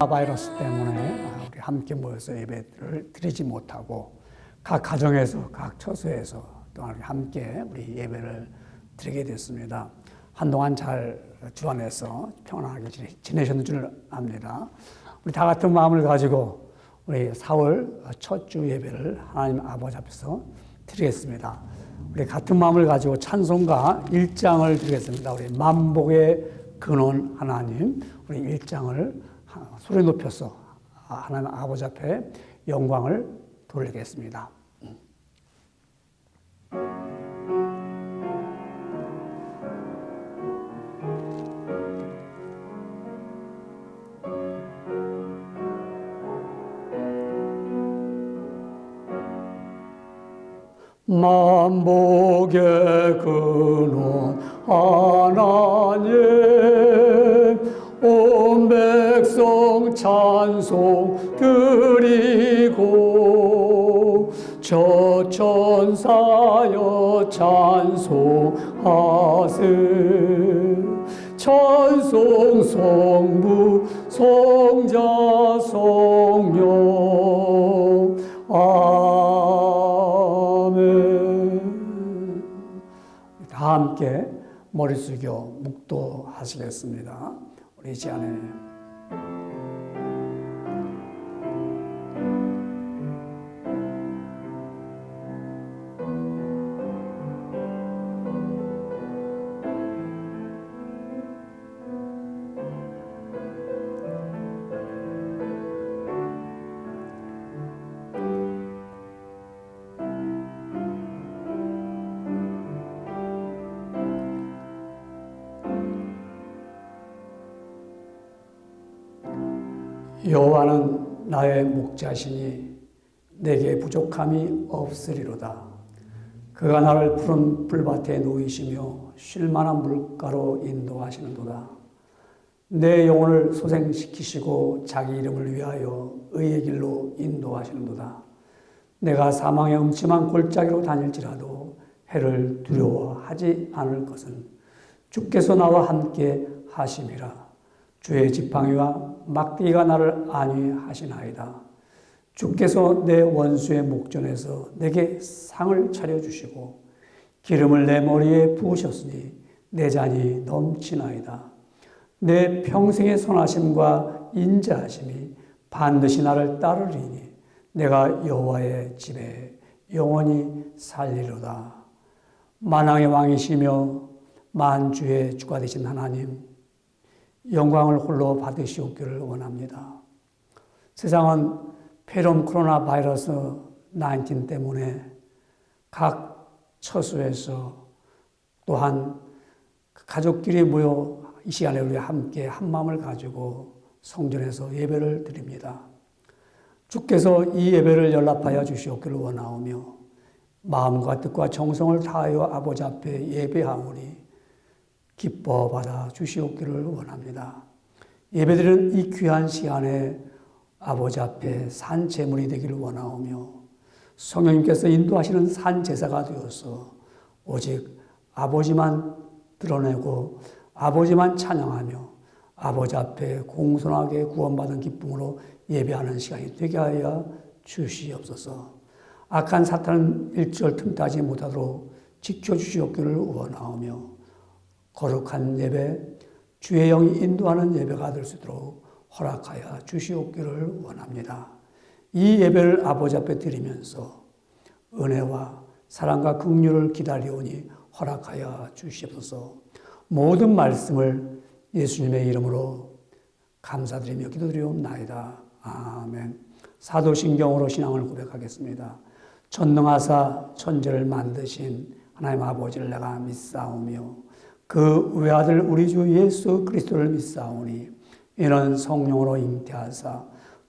바이러스 때문에 우리 함께 모여서 예배를 드리지 못하고 각 가정에서 각 처소에서 또한 함께 우리 예배를 드리게 됐습니다. 한동안 잘 주안에서 평안하게 지내셨는 줄 압니다. 우리 다 같은 마음을 가지고 우리 4월 첫 주 예배를 하나님 아버지 앞에서 드리겠습니다. 우리 같은 마음을 가지고 찬송가 1장을 드리겠습니다. 우리 만복의 근원 하나님, 우리 1장을 소리 높여서 하나님 아버지 앞에 영광을 돌리겠습니다. 만복의 근원 하나님, 온 백성 찬송 드리고 저 천사여 찬송하세. 찬송 성부 성자 성령 아멘. 다 함께 머리 숙여 묵도하시겠습니다. 우리 시간에 여호와는 나의 목자시니 내게 부족함이 없으리로다. 그가 나를 푸른 풀밭에 놓이시며 쉴만한 물가로 인도하시는도다. 내 영혼을 소생시키시고 자기 이름을 위하여 의의 길로 인도하시는도다. 내가 사망의 음침한 골짜기로 다닐지라도 해를 두려워하지 않을 것은 주께서 나와 함께 하심이라. 주의 지팡이와 막대기가 나를 안위하시나이다. 주께서 내 원수의 목전에서 내게 상을 차려주시고 기름을 내 머리에 부으셨으니 내 잔이 넘치나이다. 내 평생의 선하심과 인자하심이 반드시 나를 따르리니 내가 여호와의 집에 영원히 살리로다. 만왕의 왕이시며 만주의 주가 되신 하나님, 영광을 홀로 받으시옵기를 원합니다. 세상은 폐렴 코로나 바이러스 19 때문에 각 처소에서 또한 가족끼리 모여 이 시간에 우리 함께 한 마음을 가지고 성전에서 예배를 드립니다. 주께서 이 예배를 연락하여 주시옵기를 원하오며 마음과 뜻과 정성을 다하여 아버지 앞에 예배하오니 기뻐 받아 주시옵기를 원합니다. 예배드리는 이 귀한 시간에 아버지 앞에 산 제물이 되기를 원하오며 성령님께서 인도하시는 산 제사가 되어서 오직 아버지만 드러내고 아버지만 찬양하며 아버지 앞에 공손하게 구원받은 기쁨으로 예배하는 시간이 되게 하여 주시옵소서. 악한 사탄은 일절 틈타지 못하도록 지켜주시옵기를 원하오며 거룩한 예배, 주의 영이 인도하는 예배가 될 수 있도록 허락하여 주시옵기를 원합니다. 이 예배를 아버지 앞에 드리면서 은혜와 사랑과 긍휼을 기다리오니 허락하여 주시옵소서. 모든 말씀을 예수님의 이름으로 감사드리며 기도드리옵나이다. 아멘. 사도신경으로 신앙을 고백하겠습니다. 전능하사 천지를 만드신 하나님 아버지를 내가 믿사오며 그 외아들 우리 주 예수 그리스도를 믿사오니 이는 성령으로 잉태하사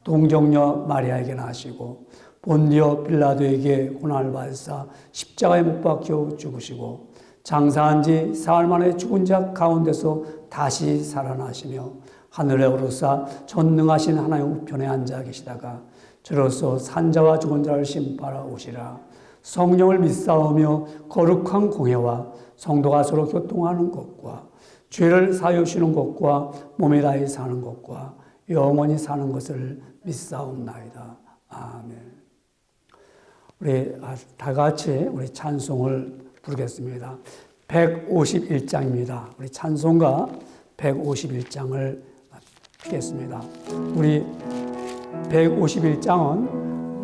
동정녀 마리아에게 나시고 본디오 빌라도에게 고난을 받으사 십자가에 못 박혀 죽으시고 장사한 지 사흘 만에 죽은 자 가운데서 다시 살아나시며 하늘에 오르사 전능하신 하나님 우편에 앉아 계시다가 저로서 산자와 죽은 자를 심판하러 오시라. 성령을 믿사오며 거룩한 공회와 성도가 서로 교통하는 것과 죄를 사유시는 것과 몸에 다해 사는 것과 영원히 사는 것을 믿사옵나이다. 아멘. 우리 다 같이 우리 찬송을 부르겠습니다. 151장입니다. 우리 찬송가 151장을 듣겠습니다. 우리 151장은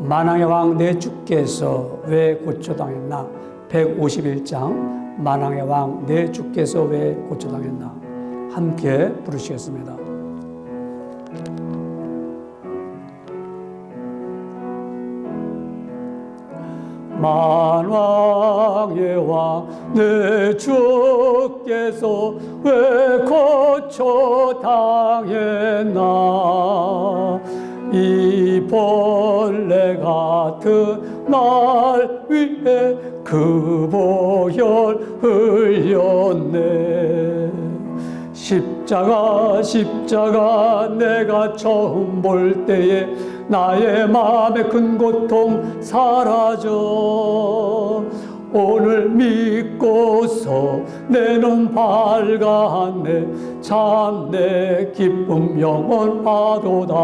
만왕의 왕 내 주께서 왜 고초당했나? 151장 만왕의 왕 내 주께서 왜 고초당했나? 함께 부르시겠습니다. 만왕의 왕 내 주께서 왜 고초당했나? 이 벌레 같은 날 위해 그 보혈 흘렸네. 십자가 내가 처음 볼 때에 나의 마음의 큰 고통 사라져. 오늘 믿고서 내 눈 밝았네. 참 내 기쁨 영원하도다.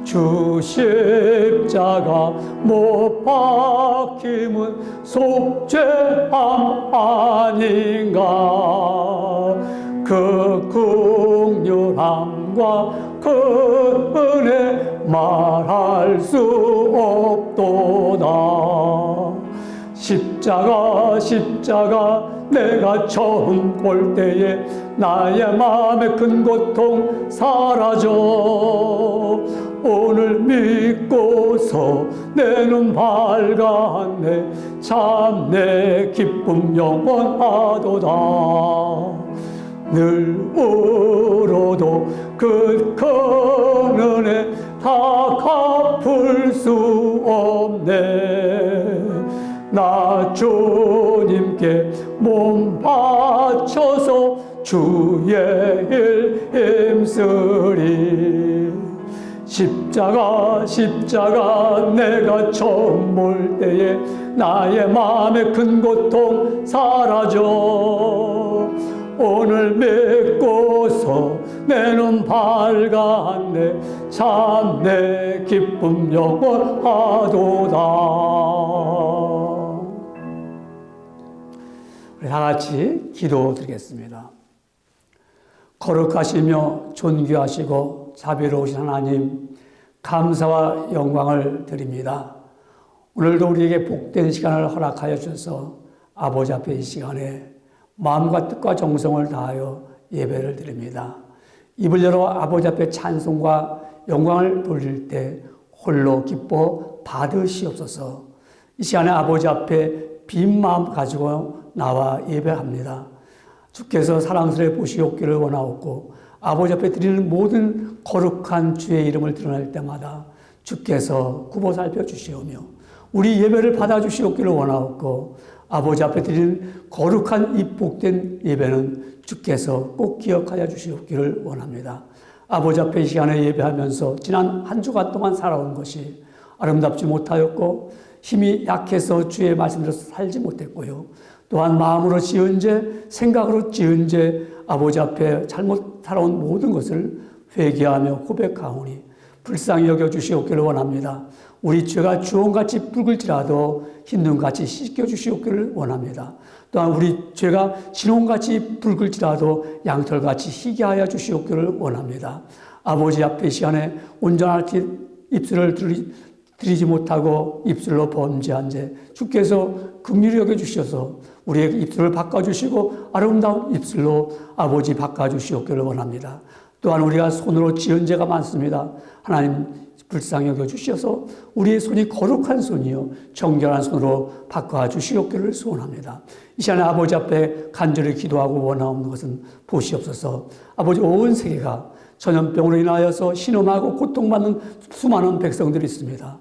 주 십자가 못 박힘은 속죄함 아닌가. 그 긍휼함과 그 은혜 말할 수 없도다. 십자가 내가 처음 볼 때에 나의 마음의 큰 고통 사라져. 오늘 믿고서 내 눈 밝았네. 참 내 기쁨 영원하도다. 늘 울어도 그 큰 은혜 다 갚을 수 없네. 나 주님께 몸 바쳐서 주의 일 힘쓰리. 십자가 내가 처음 볼 때에 나의 마음의 큰 고통 사라져. 오늘 믿고서 내 눈 밝았네. 참 내 기쁨 영원하도다. 우리 다 같이 기도드리겠습니다. 거룩하시며 존귀하시고 자비로우신 하나님, 감사와 영광을 드립니다. 오늘도 우리에게 복된 시간을 허락하여 주셔서 아버지 앞에 이 시간에 마음과 뜻과 정성을 다하여 예배를 드립니다. 입을 열어 아버지 앞에 찬송과 영광을 돌릴 때 홀로 기뻐 받으시옵소서. 이 시간에 아버지 앞에 빈 마음 가지고 나와 예배합니다. 주께서 사랑스레 보시옵기를 원하옵고 아버지 앞에 드리는 모든 거룩한 주의 이름을 드러낼 때마다 주께서 굽어 살펴주시오며 우리 예배를 받아주시옵기를 원하옵고 아버지 앞에 드리는 거룩한 이 복된 예배는 주께서 꼭 기억하여 주시옵기를 원합니다. 아버지 앞에 이 시간에 예배하면서 지난 한 주간 동안 살아온 것이 아름답지 못하였고 힘이 약해서 주의 말씀대로 살지 못했고요. 또한 마음으로 지은 죄, 생각으로 지은 죄, 아버지 앞에 잘못 살아온 모든 것을 회개하며 고백하오니 불쌍히 여겨주시옵기를 원합니다. 우리 죄가 주홍같이 붉을지라도 흰눈같이 씻겨주시옵기를 원합니다. 또한 우리 죄가 진홍같이 붉을지라도 양털같이 희게 하여 주시옵기를 원합니다. 아버지 앞에 시간에 온전한 입술을 드리지 못하고 입술로 범죄한 죄 주께서 긍휼히 여겨주셔서 우리의 입술을 바꿔주시고 아름다운 입술로 아버지 바꿔주시옵기를 원합니다. 또한 우리가 손으로 지은 죄가 많습니다. 하나님 불쌍히 여겨주셔서 우리의 손이 거룩한 손이요 정결한 손으로 바꿔주시옵기를 소원합니다. 이 시간에 아버지 앞에 간절히 기도하고 원하옵는 것은 보시옵소서. 아버지 온 세계가 전염병으로 인하여서 신음하고 고통받는 수많은 백성들이 있습니다.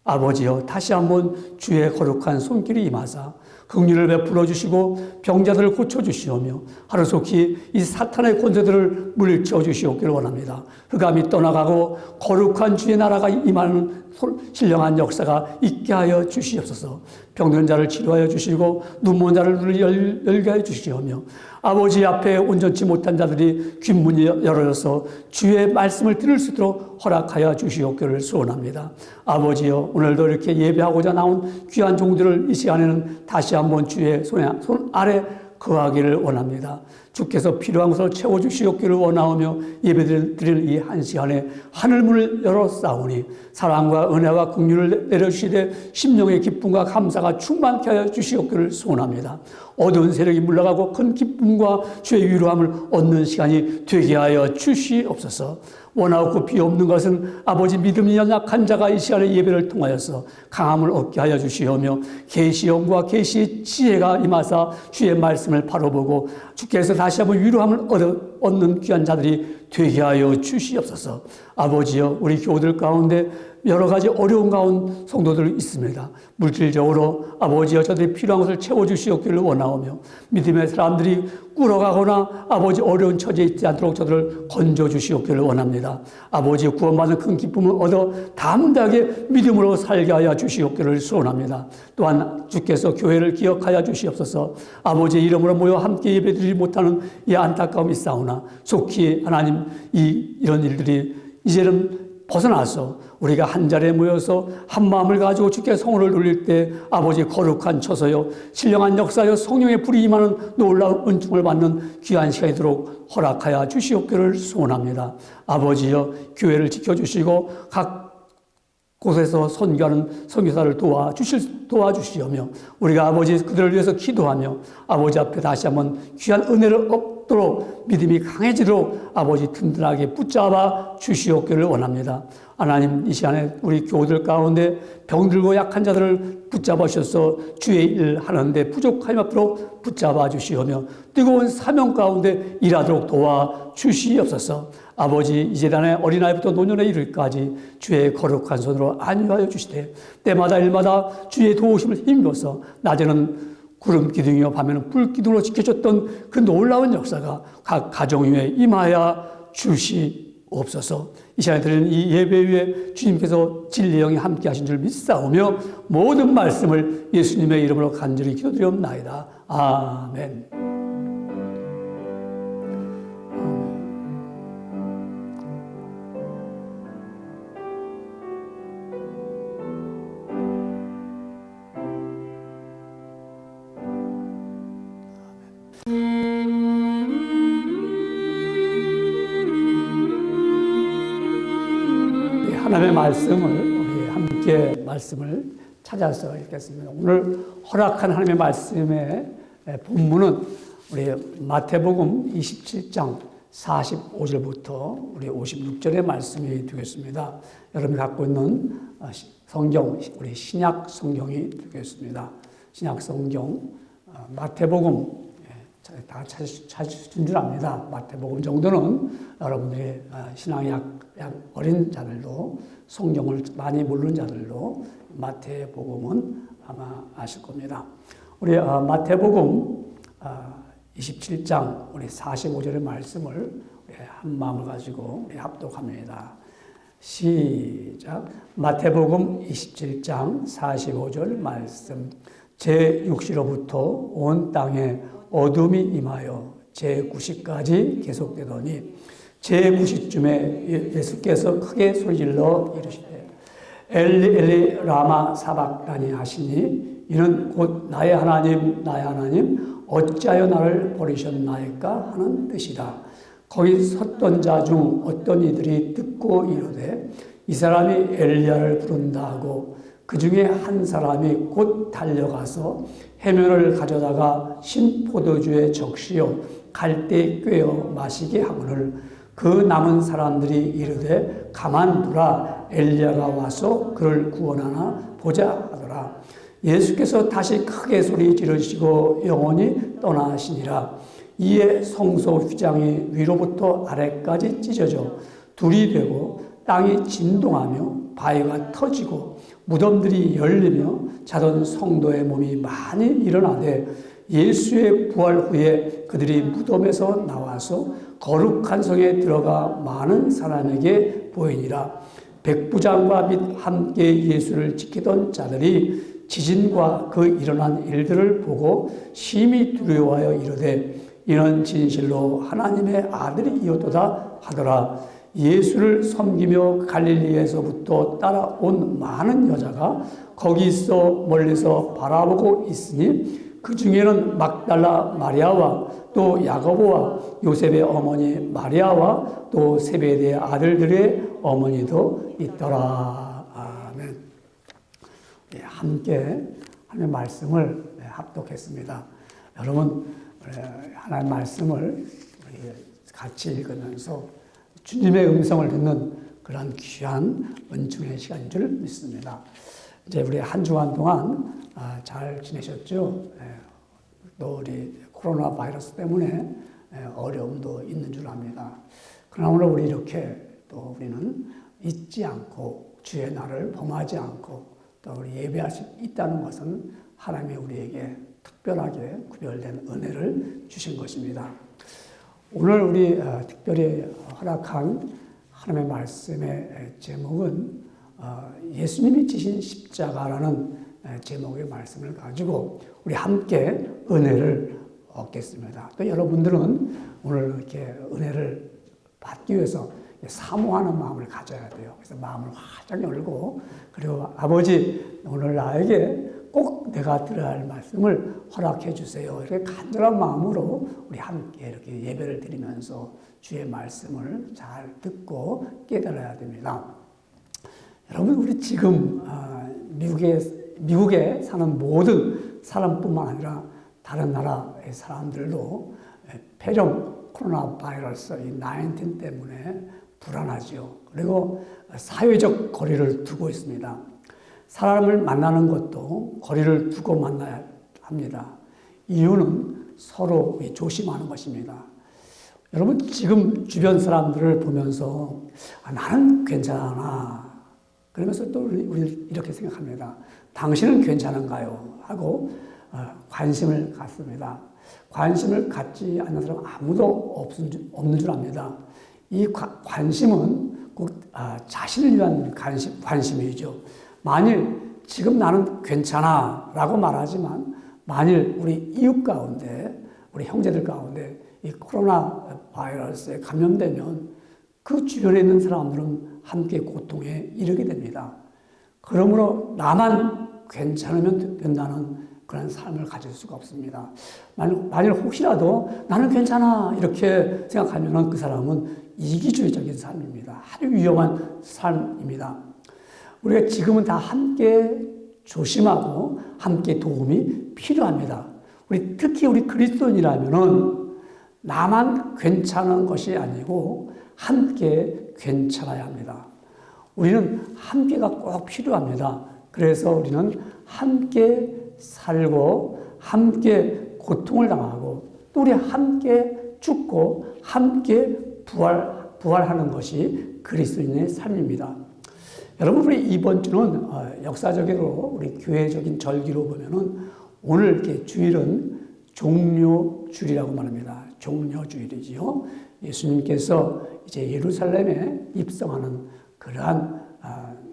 아버지여 다시 한번 주의 거룩한 손길이 임하사 긍휼을 베풀어 주시고 병자들을 고쳐주시오며 하루속히 이 사탄의 권세들을 물리쳐 주시옵기를 원합니다. 흑암이 떠나가고 거룩한 주의 나라가 임하는 신령한 역사가 있게 하여 주시옵소서. 병든 자를 치료하여 주시고 눈먼 자를 눈을 열게 해 주시오며 아버지 앞에 온전치 못한 자들이 귓문이 열어져서 주의 말씀을 들을 수 있도록 허락하여 주시옵기를 소원합니다. 아버지여, 오늘도 이렇게 예배하고자 나온 귀한 종들을 이 시간에는 다시 한번 주의 손 아래 거하기를 원합니다. 주께서 필요한 것을 채워주시옵기를 원하오며 예배드리는 이 한 시간에 하늘문을 열어 싸우니 사랑과 은혜와 긍휼을 내려주시되 심령의 기쁨과 감사가 충만케 하여 주시옵기를 소원합니다. 어두운 세력이 물러가고 큰 기쁨과 주의 위로함을 얻는 시간이 되게 하여 주시옵소서. 원하고 비없는 것은 아버지 믿음이 연약한 자가 이 시간에 예배를 통하여서 강함을 얻게 하여 주시오며 계시의 영과 계시의 지혜가 임하사 주의 말씀을 바라보고 주께서 다시 한번 위로함을 얻는 귀한 자들이 되게 하여 주시옵소서. 아버지여, 우리 교우들 가운데 여러 가지 어려운 가운 성도들 있습니다. 물질적으로 아버지여 저들이 필요한 것을 채워주시옵기를 원하오며 믿음의 사람들이 꿇어가거나 아버지 어려운 처지에 있지 않도록 저들을 건져주시옵기를 원합니다. 아버지 구원받는 큰 기쁨을 얻어 담대하게 믿음으로 살게 하여 주시옵기를 소원합니다. 또한 주께서 교회를 기억하여 주시옵소서. 아버지의 이름으로 모여 함께 예배드리지 못하는 이 안타까움이 있사오나 속히 하나님 이런 일들이 이제는 벗어나서 우리가 한 자리에 모여서 한 마음을 가지고 주께 성호를 돌릴 때 아버지 거룩한 처소요 신령한 역사요 성령의 불이 임하는 놀라운 은총을 받는 귀한 시간이 되도록 허락하여 주시옵기를 소원합니다. 아버지여, 교회를 지켜주시고 각 곳에서 선교하는 선교사를 도와주시오며 우리가 아버지 그들을 위해서 기도하며 아버지 앞에 다시 한번 귀한 은혜를 얻도록 믿음이 강해지도록 아버지 든든하게 붙잡아 주시옵기를 원합니다. 하나님, 이 시간에 우리 교우들 가운데 병들고 약한 자들을 붙잡아 주셔서 주의 일 하는데 부족함이 없도록 붙잡아 주시오며 뜨거운 사명 가운데 일하도록 도와 주시옵소서. 아버지, 이 재단의 어린아이부터 노년에 이르기까지 주의 거룩한 손으로 안위하여 주시되 때마다 일마다 주의 도우심을 힘입어서 낮에는 구름 기둥이요 밤에는 불 기둥으로 지켜줬던 그 놀라운 역사가 각 가정 위에 임하여 주시옵소서. 이 시간에 드리는 이 예배 위에 주님께서 진리의 영이 함께 하신 줄 믿사오며 모든 말씀을 예수님의 이름으로 간절히 기도드리옵나이다. 아멘. 하나님의 말씀을 우리 함께 말씀을 찾아서 읽겠습니다. 오늘 허락한 하나님의 말씀의 본문은 우리 마태복음 27장 45절부터 우리 56절의 말씀이 되겠습니다. 여러분이 갖고 있는 성경, 우리 신약 성경이 되겠습니다. 신약 성경 마태복음 다 찾으신 줄 압니다. 마태복음 정도는 여러분들이 신앙이 약 어린 자들도 성경을 많이 모르는 자들도 마태복음은 아마 아실 겁니다. 우리 마태복음 27장 우리 45절의 말씀을 한 마음을 가지고 우리 합독합니다. 시작. 마태복음 27장 45절 말씀. 제6시로부터 온 땅에 어둠이 임하여 제9시까지 계속되더니 제9시쯤에 예수께서 크게 소리질러 이르시되 엘리 엘리 라마 사박다니 하시니 이는 곧 나의 하나님 어찌하여 나를 버리셨나이까 하는 뜻이다. 거기 섰던 자 중 어떤 이들이 듣고 이르되 이 사람이 엘리야를 부른다 하고 그 중에 한 사람이 곧 달려가서 해면을 가져다가 신 포도주에 적시어 갈대에 꿰어 마시게 하거늘 그 남은 사람들이 이르되 가만두라 엘리야가 와서 그를 구원하나 보자 하더라. 예수께서 다시 크게 소리 지르시고 영원히 떠나시니라. 이에 성소 휘장이 위로부터 아래까지 찢어져 둘이 되고 땅이 진동하며 바위가 터지고 무덤들이 열리며 자던 성도의 몸이 많이 일어나되 예수의 부활 후에 그들이 무덤에서 나와서 거룩한 성에 들어가 많은 사람에게 보이니라. 백부장과 및 함께 예수를 지키던 자들이 지진과 그 일어난 일들을 보고 심히 두려워하여 이르되 이는 진실로 하나님의 아들이었도다 하더라. 예수를 섬기며 갈릴리에서부터 따라온 많은 여자가 거기 있어 멀리서 바라보고 있으니 그 중에는 막달라 마리아와 또 야고보와 요셉의 어머니 마리아와 또 세베대의 아들들의 어머니도 있더라. 아멘. 함께 하나님의 말씀을 합독했습니다. 여러분, 하나님의 말씀을 같이 읽으면서 주님의 음성을 듣는 그런 귀한 은총의 시간인 줄 믿습니다. 이제 우리 한 주간 동안 잘 지내셨죠? 또 우리 코로나 바이러스 때문에 어려움도 있는 줄 압니다. 그러나 오늘 우리 이렇게 또 우리는 잊지 않고 주의 날을 범하지 않고 또 우리 예배할 수 있다는 것은 하나님이 우리에게 특별하게 구별된 은혜를 주신 것입니다. 오늘 우리 특별히 허락한 하나님의 말씀의 제목은 예수님이 지신 십자가라는 제목의 말씀을 가지고 우리 함께 은혜를 얻겠습니다. 또 여러분들은 오늘 이렇게 은혜를 받기 위해서 사모하는 마음을 가져야 돼요. 그래서 마음을 활짝 열고 그리고 아버지 오늘 나에게 꼭 내가 들어야 할 말씀을 허락해 주세요. 이렇게 간절한 마음으로 우리 함께 이렇게 예배를 드리면서 주의 말씀을 잘 듣고 깨달아야 됩니다. 여러분 우리 지금 미국에 사는 모든 사람뿐만 아니라 다른 나라의 사람들도 폐렴 코로나 바이러스 19 때문에 불안하지요. 그리고 사회적 거리를 두고 있습니다. 사람을 만나는 것도 거리를 두고 만나야 합니다. 이유는 서로 조심하는 것입니다. 여러분 지금 주변 사람들을 보면서 나는 괜찮아. 그러면서 또 우리 이렇게 생각합니다. 당신은 괜찮은가요? 하고 관심을 갖습니다. 관심을 갖지 않는 사람은 아무도 없는 줄 압니다. 이 관심은 꼭 자신을 위한 관심이죠. 만일 지금 나는 괜찮아 라고 말하지만 만일 우리 이웃 가운데 우리 형제들 가운데 이 코로나 바이러스에 감염되면 그 주변에 있는 사람들은 함께 고통에 이르게 됩니다. 그러므로 나만 괜찮으면 된다는 그런 삶을 가질 수가 없습니다. 만일 혹시라도 나는 괜찮아 이렇게 생각하면 그 사람은 이기주의적인 삶입니다. 아주 위험한 삶입니다. 우리가 지금은 다 함께 조심하고 함께 도움이 필요합니다. 특히 우리 그리스도인이라면은 나만 괜찮은 것이 아니고 함께 괜찮아야 합니다. 우리는 함께가 꼭 필요합니다. 그래서 우리는 함께 살고 함께 고통을 당하고 또 우리 함께 죽고 함께 부활하는 것이 그리스도인의 삶입니다. 여러분 우리 이번 주는 역사적으로 우리 교회적인 절기로 보면은 오늘 이렇게 주일은 종료주일이라고 말합니다. 종료주일이지요. 예수님께서 이제 예루살렘에 입성하는 그러한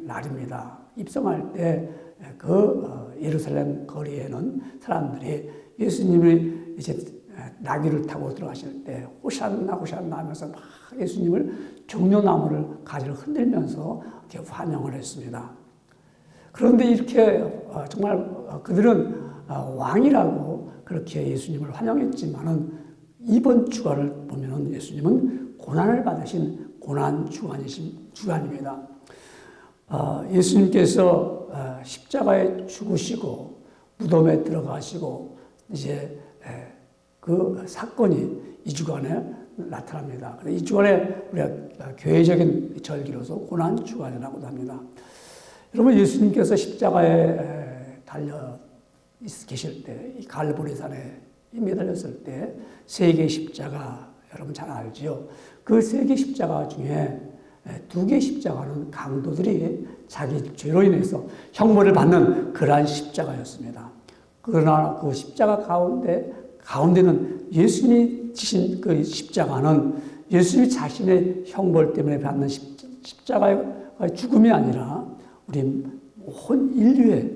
날입니다. 입성할 때 그 예루살렘 거리에는 사람들이 예수님이 이제 나귀를 타고 들어가실 때 호산나 호산나 하면서 막 예수님을 종려나무를 가지를 흔들면서 이렇게 환영을 했습니다. 그런데 이렇게 정말 그들은 왕이라고 그렇게 예수님을 환영했지만은 이번 주간을 보면은 예수님은 고난을 받으신 고난 주간입니다. 예수님께서 십자가에 죽으시고 무덤에 들어가시고 이제 그 사건이 이 주간에 나타납니다. 이 주간에 우리가 교회적인 절기로서 고난 주간이라고도 합니다. 여러분 예수님께서 십자가에 달려 계실 때, 이 갈보리산에 매달렸을 때 세 개의 십자가 여러분 잘 알지요. 그 세 개의 십자가 중에 두 개의 십자가는 강도들이 자기 죄로 인해서 형벌을 받는 그러한 십자가였습니다. 그러나 그 십자가 가운데는 예수님이 지신 그 십자가는 예수님이 자신의 형벌 때문에 받는 십자가의 죽음이 아니라 우리 온 인류의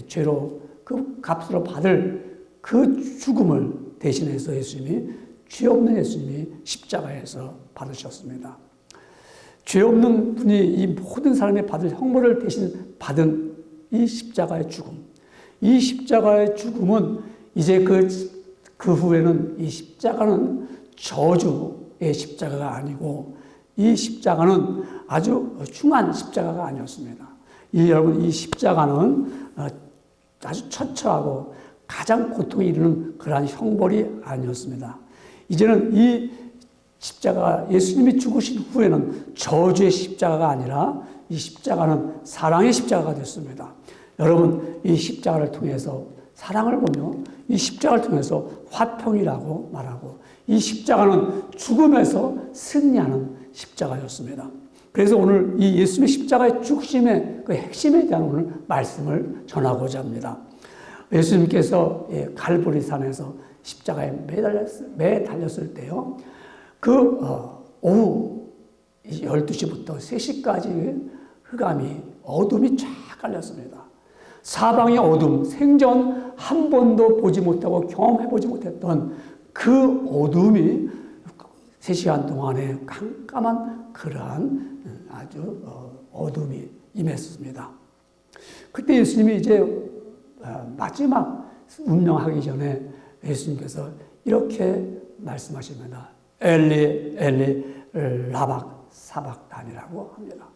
죄로 그 값으로 받을 그 죽음을 대신해서 예수님이, 죄 없는 예수님이 십자가에서 받으셨습니다. 죄 없는 분이 이 모든 사람이 받을 형벌을 대신 받은 이 십자가의 죽음. 이 십자가의 죽음은 이제 그 후에는 이 십자가는 저주의 십자가가 아니고 이 십자가는 아주 흉한 십자가가 아니었습니다. 여러분, 이 십자가는 아주 처처하고 가장 고통이 이르는 그러한 형벌이 아니었습니다. 이제는 이 십자가, 예수님이 죽으신 후에는 저주의 십자가가 아니라 이 십자가는 사랑의 십자가가 됐습니다. 여러분, 이 십자가를 통해서 사랑을 보며 이 십자가를 통해서 화평이라고 말하고 이 십자가는 죽음에서 승리하는 십자가였습니다. 그래서 오늘 이 예수님의 십자가의 죽으심의 그 핵심에 대한 오늘 말씀을 전하고자 합니다. 예수님께서 갈보리산에서 십자가에 매달렸을 때요, 오후 12시부터 3시까지 흑암이, 어둠이 쫙 깔렸습니다. 사방의 어둠, 생전 한 번도 보지 못하고 경험해보지 못했던 그 어둠이 3시간 동안에 깜깜한 그러한 아주 어둠이 임했습니다. 그때 예수님이 이제 마지막 운명하기 전에 예수님께서 이렇게 말씀하십니다. 엘리 엘리 라박 사박단이라고 합니다.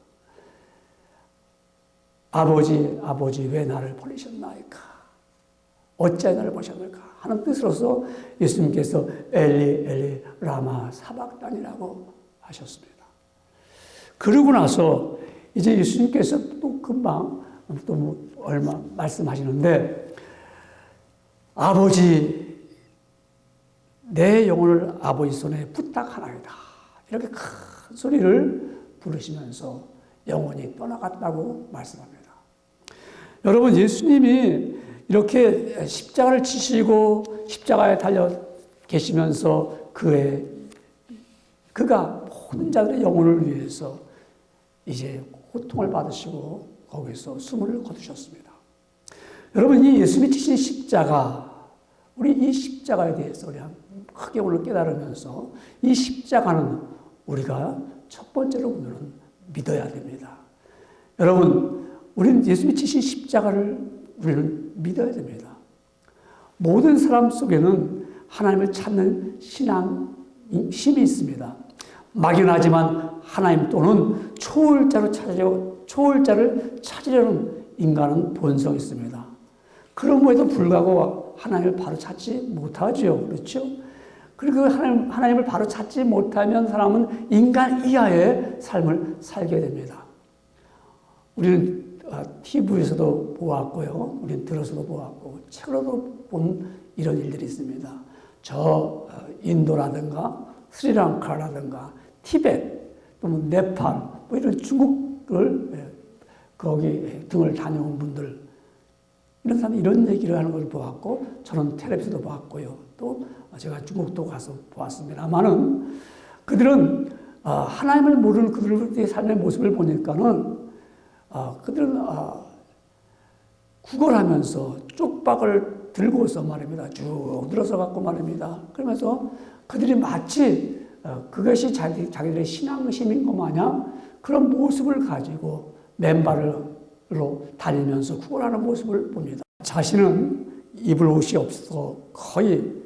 아버지 아버지 왜 나를 버리셨나이까, 어찌 나를 버리셨나이까 하는 뜻으로서 예수님께서 엘리 엘리 라마 사박단이라고 하셨습니다. 그러고 나서 이제 예수님께서 또 금방 또 얼마 말씀하시는데, 아버지 내 영혼을 아버지 손에 부탁하나이다, 이렇게 큰 소리를 부르시면서 영혼이 떠나갔다고 말씀합니다. 여러분, 예수님이 이렇게 십자가를 지시고 십자가에 달려 계시면서 그가 모든 자들의 영혼을 위해서 이제 고통을 받으시고 거기서 숨을 거두셨습니다. 여러분, 이 예수님이 지신 십자가, 우리 이 십자가에 대해서 우리 크게 오늘 깨달으면서 이 십자가는 우리가 첫 번째로 보면 믿어야 됩니다. 여러분, 우리는 예수님이 지신 십자가를 우리는 믿어야 됩니다. 모든 사람 속에는 하나님을 찾는 힘이 있습니다. 막연하지만 하나님 또는 초월자를 찾으려는 인간은 본성이 있습니다. 그럼에도 불구하고 하나님을 바로 찾지 못하죠. 그렇죠? 그리고 하나님을 바로 찾지 못하면 사람은 인간 이하의 삶을 살게 됩니다. 우리는 TV에서도 보았고요. 우리는 들어서도 보았고, 책으로도 본 이런 일들이 있습니다. 저 인도라든가 스리랑카라든가 티벳, 또는 네팔, 뭐 이런 중국을 거기 등을 다녀온 분들, 이런 사람이 이런 얘기를 하는 걸 보았고, 저는 텔레비전도 보았고요. 또 제가 중국도 가서 보았습니다만은 그들은 하나님을 모르는 그들의 삶의 모습을 보니까는 그들은 구걸하면서 쪽박을 들고서 말입니다. 쭉 늘어서 갖고 말입니다. 그러면서 그들이 마치 그것이 자기들의 신앙심인 것 마냥 그런 모습을 가지고 맨발로 다니면서 구걸하는 모습을 봅니다. 자신은 입을 옷이 없어 거의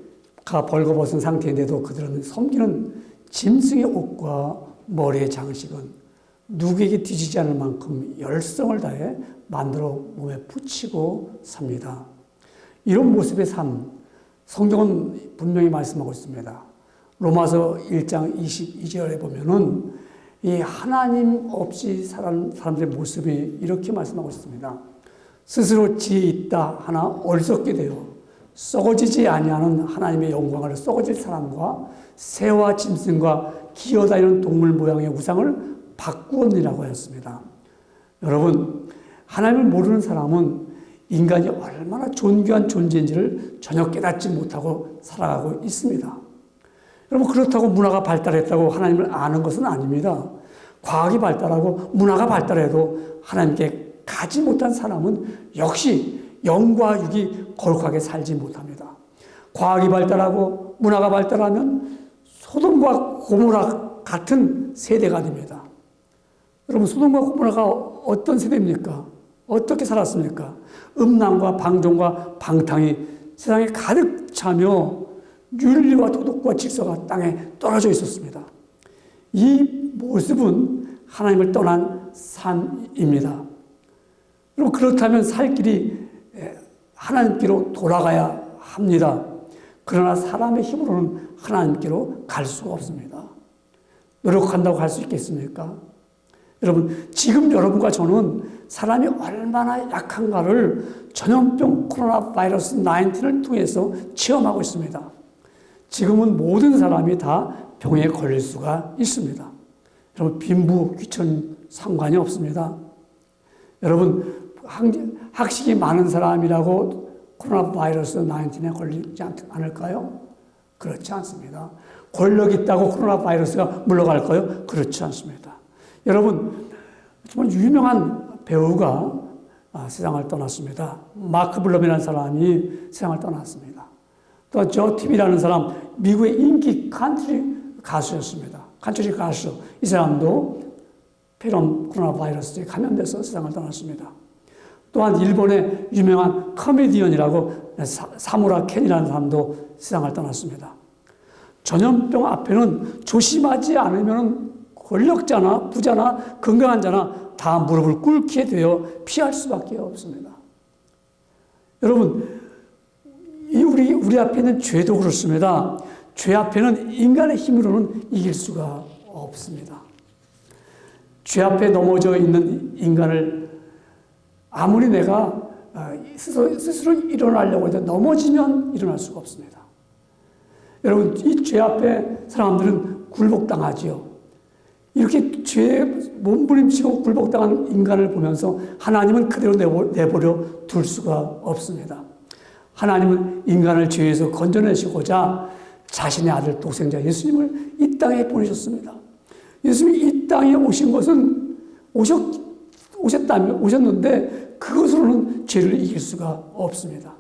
벌거벗은 상태인데도 그들은 섬기는 짐승의 옷과 머리의 장식은 누구에게 뒤지지 않을 만큼 열성을 다해 만들어 몸에 붙이고 삽니다. 이런 모습의 삶, 성경은 분명히 말씀하고 있습니다. 로마서 1장 22절에 보면은 이 하나님 없이 사는 사람들의 모습이 이렇게 말씀하고 있습니다. 스스로 지혜 있다 하나 어리석게 되어 썩어지지 아니하는 하나님의 영광을 썩어질 사람과 새와 짐승과 기어다니는 동물 모양의 우상을 바꾸었느라고 하였습니다. 여러분, 하나님을 모르는 사람은 인간이 얼마나 존귀한 존재인지를 전혀 깨닫지 못하고 살아가고 있습니다. 여러분, 그렇다고 문화가 발달했다고 하나님을 아는 것은 아닙니다. 과학이 발달하고 문화가 발달해도 하나님께 가지 못한 사람은 역시 영과 육이 거룩하게 살지 못합니다. 과학이 발달하고 문화가 발달하면 소돔과 고모라 같은 세대가 됩니다. 여러분, 소돔과 고모라가 어떤 세대입니까? 어떻게 살았습니까? 음란과 방종과 방탕이 세상에 가득 차며 윤리와 도덕과 질서가 땅에 떨어져 있었습니다. 이 모습은 하나님을 떠난 삶입니다. 여러분, 그렇다면 살 길이 하나님께로 돌아가야 합니다. 그러나 사람의 힘으로는 하나님께로 갈 수가 없습니다. 노력한다고 갈 수 있겠습니까? 여러분, 지금 여러분과 저는 사람이 얼마나 약한가를 전염병 코로나 바이러스 19을 통해서 체험하고 있습니다. 지금은 모든 사람이 다 병에 걸릴 수가 있습니다. 여러분, 빈부, 귀천 상관이 없습니다. 여러분, 학식이 많은 사람이라고 코로나 바이러스 19에 걸리지 않을까요? 그렇지 않습니다. 권력 있다고 코로나 바이러스가 물러갈까요? 그렇지 않습니다. 여러분, 정말 유명한 배우가 세상을 떠났습니다. 마크 블럼이라는 사람이 세상을 떠났습니다. 또 조 팁이라는 사람, 미국의 인기 칸트리 가수였습니다. 칸트리 가수. 이 사람도 폐렴 코로나 바이러스에 감염돼서 세상을 떠났습니다. 또한 일본의 유명한 코미디언이라고 사무라 켄이라는 사람도 세상을 떠났습니다. 전염병 앞에는 조심하지 않으면 권력자나 부자나 건강한 자나 다 무릎을 꿇게 되어 피할 수밖에 없습니다. 여러분, 우리 앞에 있는 죄도 그렇습니다. 죄 앞에는 인간의 힘으로는 이길 수가 없습니다. 죄 앞에 넘어져 있는 인간을 아무리 내가 스스로 일어나려고 해도 넘어지면 일어날 수가 없습니다. 여러분, 이 죄 앞에 사람들은 굴복당하지요. 이렇게 죄에 몸부림치고 굴복당한 인간을 보면서 하나님은 그대로 내버려 둘 수가 없습니다. 하나님은 인간을 죄에서 건져내시고자 자신의 아들 독생자 예수님을 이 땅에 보내셨습니다. 예수님이 이 땅에 오신 것은 오셨는데 그것으로는 죄를 이길 수가 없습니다.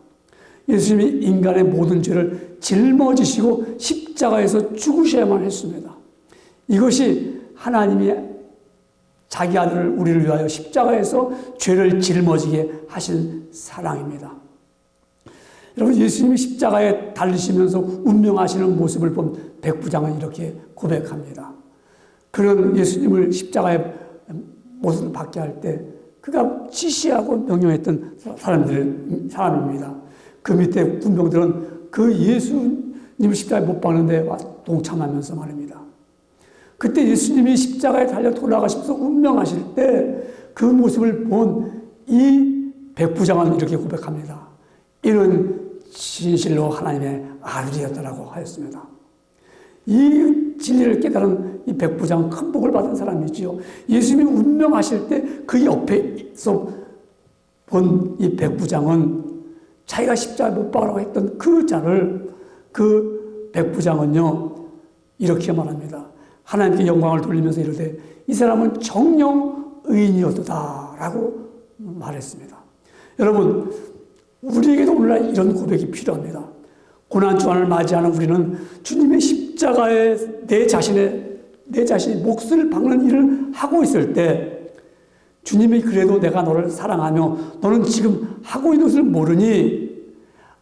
예수님이 인간의 모든 죄를 짊어지시고 십자가에서 죽으셔야만 했습니다. 이것이 하나님이 자기 아들을 우리를 위하여 십자가에서 죄를 짊어지게 하신 사랑입니다. 여러분, 예수님이 십자가에 달리시면서 운명하시는 모습을 본 백부장은 이렇게 고백합니다. 그런 예수님을 십자가의 모습을 받게 할 때 그가 지시하고 명령했던 사람입니다. 그 밑에 군병들은 그 예수님을 십자가에 못 박는데 동참하면서 말입니다. 그때 예수님이 십자가에 달려 돌아가시면서 운명하실 때 그 모습을 본 이 백부장은 이렇게 고백합니다. 이는 진실로 하나님의 아들이었다라고 하였습니다. 이 진리를 깨달은 이 백부장은 큰 복을 받은 사람이지요. 예수님이 운명하실 때 그 옆에서 본 이 백부장은 자기가 십자가에 못 박으라고 했던 그 자를, 그 백부장은요 이렇게 말합니다. 하나님께 영광을 돌리면서 이르되 이 사람은 정령 의인이었도다라고 말했습니다. 여러분, 우리에게도 오늘날 이런 고백이 필요합니다. 고난주간을 맞이하는 우리는 주님의 십자가에 내 자신이 몫을 박는 일을 하고 있을 때 주님이 그래도 내가 너를 사랑하며 너는 지금 하고 있는 것을 모르니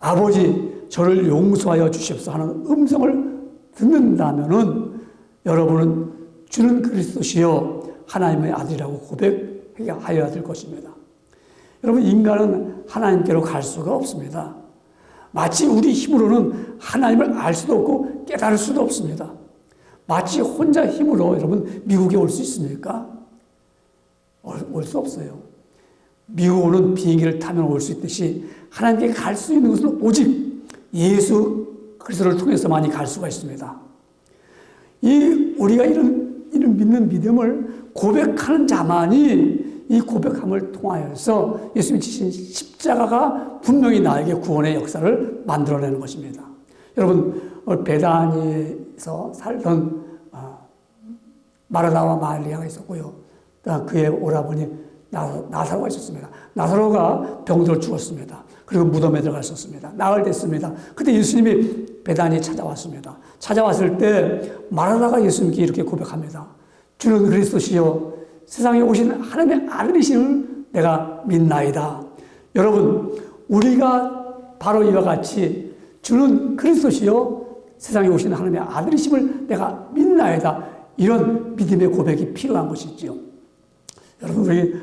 아버지 저를 용서하여 주시옵소서 하는 음성을 듣는다면은 여러분은 주는 그리스도시요 하나님의 아들이라고 고백하여야 될 것입니다. 여러분, 인간은 하나님께로 갈 수가 없습니다. 마치 우리 힘으로는 하나님을 알 수도 없고 깨달을 수도 없습니다. 마치 혼자 힘으로 여러분 미국에 올 수 있습니까? 올 수 없어요. 미국 오는 비행기를 타면 올 수 있듯이 하나님께 갈 수 있는 것은 오직 예수 그리스도를 통해서만이 갈 수가 있습니다. 우리가 이런 믿는 믿음을 고백하는 자만이 이 고백함을 통하여서 예수님 지신 십자가가 분명히 나에게 구원의 역사를 만들어내는 것입니다. 여러분, 베다니에서 살던 마르다와 마리아가 있었고요. 그의 오라버니 나사로가 있었습니다. 나사로가 병들어 죽었습니다. 그리고 무덤에 들어갔었습니다. 나흘 됐습니다. 그때 예수님이 베다니에 찾아왔습니다. 찾아왔을 때 마르다가 예수님께 이렇게 고백합니다. 주는 그리스도시요 세상에 오신 하나님의 아들이심을 내가 믿나이다. 여러분, 우리가 바로 이와 같이 주는 그리스도시요 세상에 오신 하나님의 아들이심을 내가 믿나이다. 이런 믿음의 고백이 필요한 것이지요. 여러분, 우리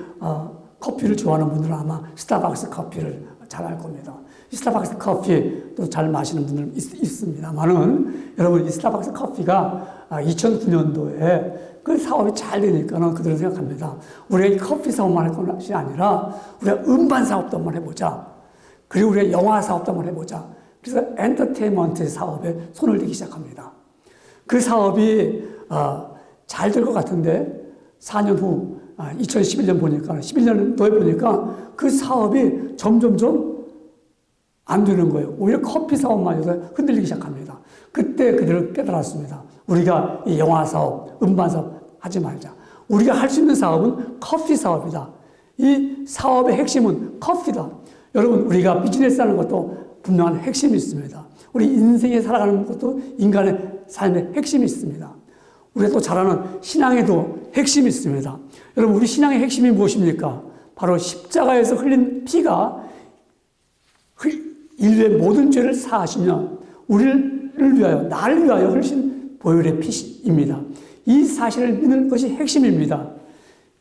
커피를 좋아하는 분들은 아마 스타벅스 커피를 잘 알 겁니다. 스타벅스 커피도 잘 마시는 분들 있습니다만은, 여러분, 이 스타벅스 커피가 2009년도에 그 사업이 잘 되니까는 그들은 생각합니다. 우리가 이 커피 사업만 할 것이 아니라 우리가 음반 사업도 한번 해보자. 그리고 우리가 영화 사업도 한번 해보자. 그래서 엔터테인먼트 사업에 손을 대기 시작합니다. 그 사업이 잘 될 것 같은데 4년 후 2011년 보니까 11년도에 보니까 그 사업이 점점점 안 되는 거예요. 오히려 커피 사업만 해서 흔들리기 시작합니다. 그때 그들을 깨달았습니다. 우리가 이 영화 사업, 음반 사업 하지 말자. 우리가 할 수 있는 사업은 커피 사업이다. 이 사업의 핵심은 커피다. 여러분, 우리가 비즈니스 하는 것도 분명한 핵심이 있습니다. 우리 인생에 살아가는 것도 인간의 삶의 핵심이 있습니다. 우리가 또 잘 아는 신앙에도 핵심이 있습니다. 여러분, 우리 신앙의 핵심이 무엇입니까? 바로 십자가에서 흘린 피가 인류의 모든 죄를 사하시며 우리를 위하여, 나를 위하여 흘리신 보혈의 피입니다. 이 사실을 믿는 것이 핵심입니다.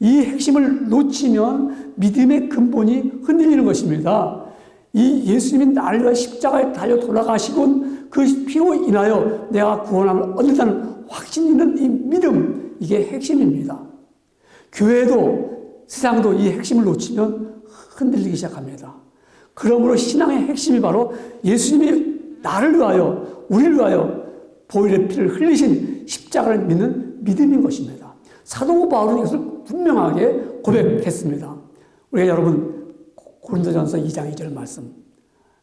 이 핵심을 놓치면 믿음의 근본이 흔들리는 것입니다. 이 예수님이 나를 위하여 십자가에 달려 돌아가시고 그 피로 인하여 내가 구원함을 얻는다는 확신 있는 이 믿음, 이게 핵심입니다. 교회도 세상도 이 핵심을 놓치면 흔들리기 시작합니다. 그러므로 신앙의 핵심이 바로 예수님이 나를 위하여, 우리를 위하여 보혈의 피를 흘리신 십자가를 믿는 믿음인 것입니다. 사도 바울은 이것을 분명하게 고백했습니다. 우리가 여러분 고린도전서 2장 2절 말씀,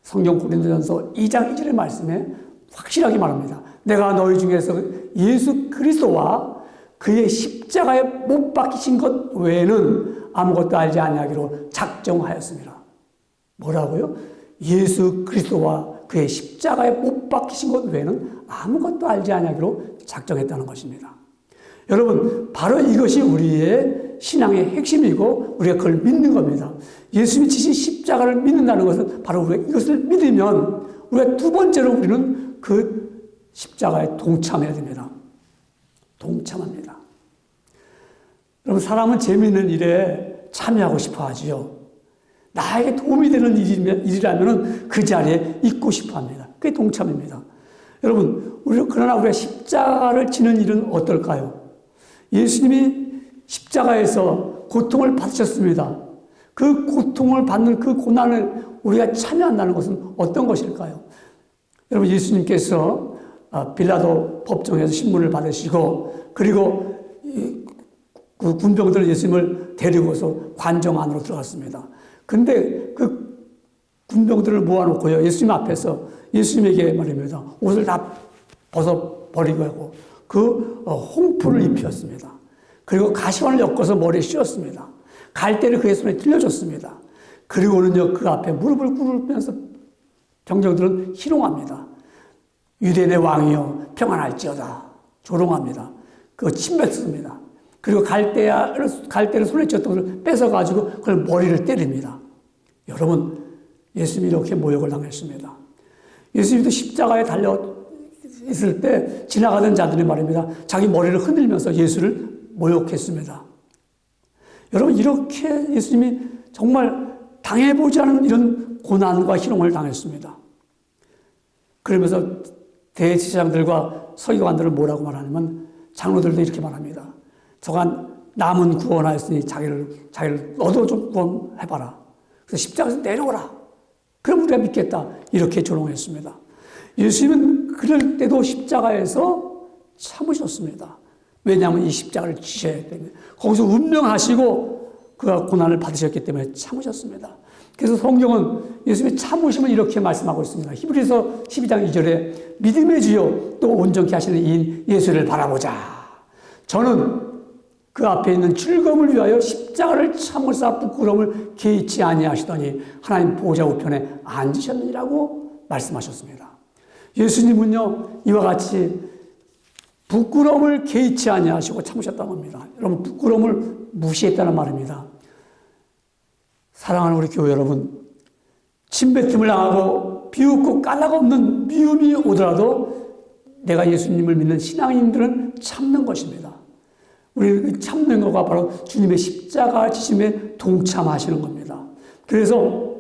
성경 고린도전서 2장 2절의 말씀에 확실하게 말합니다. 내가 너희 중에서 예수 그리스도와 그의 십자가에 못 박히신 것 외에는 아무것도 알지 아니하기로 작정하였습니다. 뭐라고요? 예수 그리스도와 그의 십자가에 못 박히신 것 외에는 아무것도 알지 아니하기로 작정했다는 것입니다. 여러분, 바로 이것이 우리의 신앙의 핵심이고 우리가 그걸 믿는 겁니다. 예수님이 지신 십자가를 믿는다는 것은 바로 우리가 이것을 믿으면 우리가 두 번째로 우리는 그 십자가에 동참해야 됩니다. 동참합니다. 여러분, 사람은 재미있는 일에 참여하고 싶어 하지요. 나에게 도움이 되는 일이라면 그 자리에 있고 싶어 합니다. 그게 동참입니다. 여러분, 그러나 우리가 십자가를 지는 일은 어떨까요? 예수님이 십자가에서 고통을 받으셨습니다. 그 고통을 받는 그 고난을 우리가 참여한다는 것은 어떤 것일까요? 여러분, 예수님께서 빌라도 법정에서 신문을 받으시고 그리고 그 군병들은 예수님을 데리고서 관정 안으로 들어갔습니다. 근데 그 군병들을 모아놓고요, 예수님 앞에서 예수님에게 말입니다. 옷을 다 벗어버리고 하고 그 홍풀을 입혔습니다. 그리고 가시관을 엮어서 머리에 씌웠습니다. 갈대를 그의 손에 들려줬습니다. 그리고는요, 그 앞에 무릎을 꿇으면서 병정들은 희롱합니다. 유대인의 왕이여 평안할지어다. 조롱합니다. 그거 침뱉습니다. 그리고 갈대를 손에 쥐었던 것을 뺏어가지고 그걸 머리를 때립니다. 여러분, 예수님이 이렇게 모욕을 당했습니다. 예수님도 십자가에 달려 있을 때 지나가던 자들이 말입니다. 자기 머리를 흔들면서 예수를 모욕했습니다. 여러분, 이렇게 예수님이 정말 당해보지 않은 이런 고난과 희롱을 당했습니다. 그러면서 대제사장들과 서기관들을 뭐라고 말하냐면 장로들도 이렇게 말합니다. 저간 남은 구원하였으니 자기를 너도 좀 구원해봐라. 그래서 십자가에서 내려오라. 그럼 우리가 믿겠다. 이렇게 조롱했습니다. 예수님은 그럴 때도 십자가에서 참으셨습니다. 왜냐하면 이 십자가를 지셔야 때문에. 거기서 운명하시고 그가 고난을 받으셨기 때문에 참으셨습니다. 그래서 성경은 예수님의 참으심을 이렇게 말씀하고 있습니다. 히브리서 12장 2절에 믿음의 주요 또 온전케 하시는 이인 예수를 바라보자. 저는 그 앞에 있는 즐거움을 위하여 십자가를 참으사 부끄러움을 개의치 아니하시더니 하나님 보좌 우편에 앉으셨느니라고 말씀하셨습니다. 예수님은요, 이와 같이 부끄러움을 개의치 아니하시고 참으셨다는 겁니다. 여러분, 부끄러움을 무시했다는 말입니다. 사랑하는 우리 교회 여러분, 침뱉음을 당하고 비웃고 까닭 없는 미움이 오더라도 내가 예수님을 믿는 신앙인들은 참는 것입니다. 우리 참는 것과 바로 주님의 십자가 지심에 동참하시는 겁니다. 그래서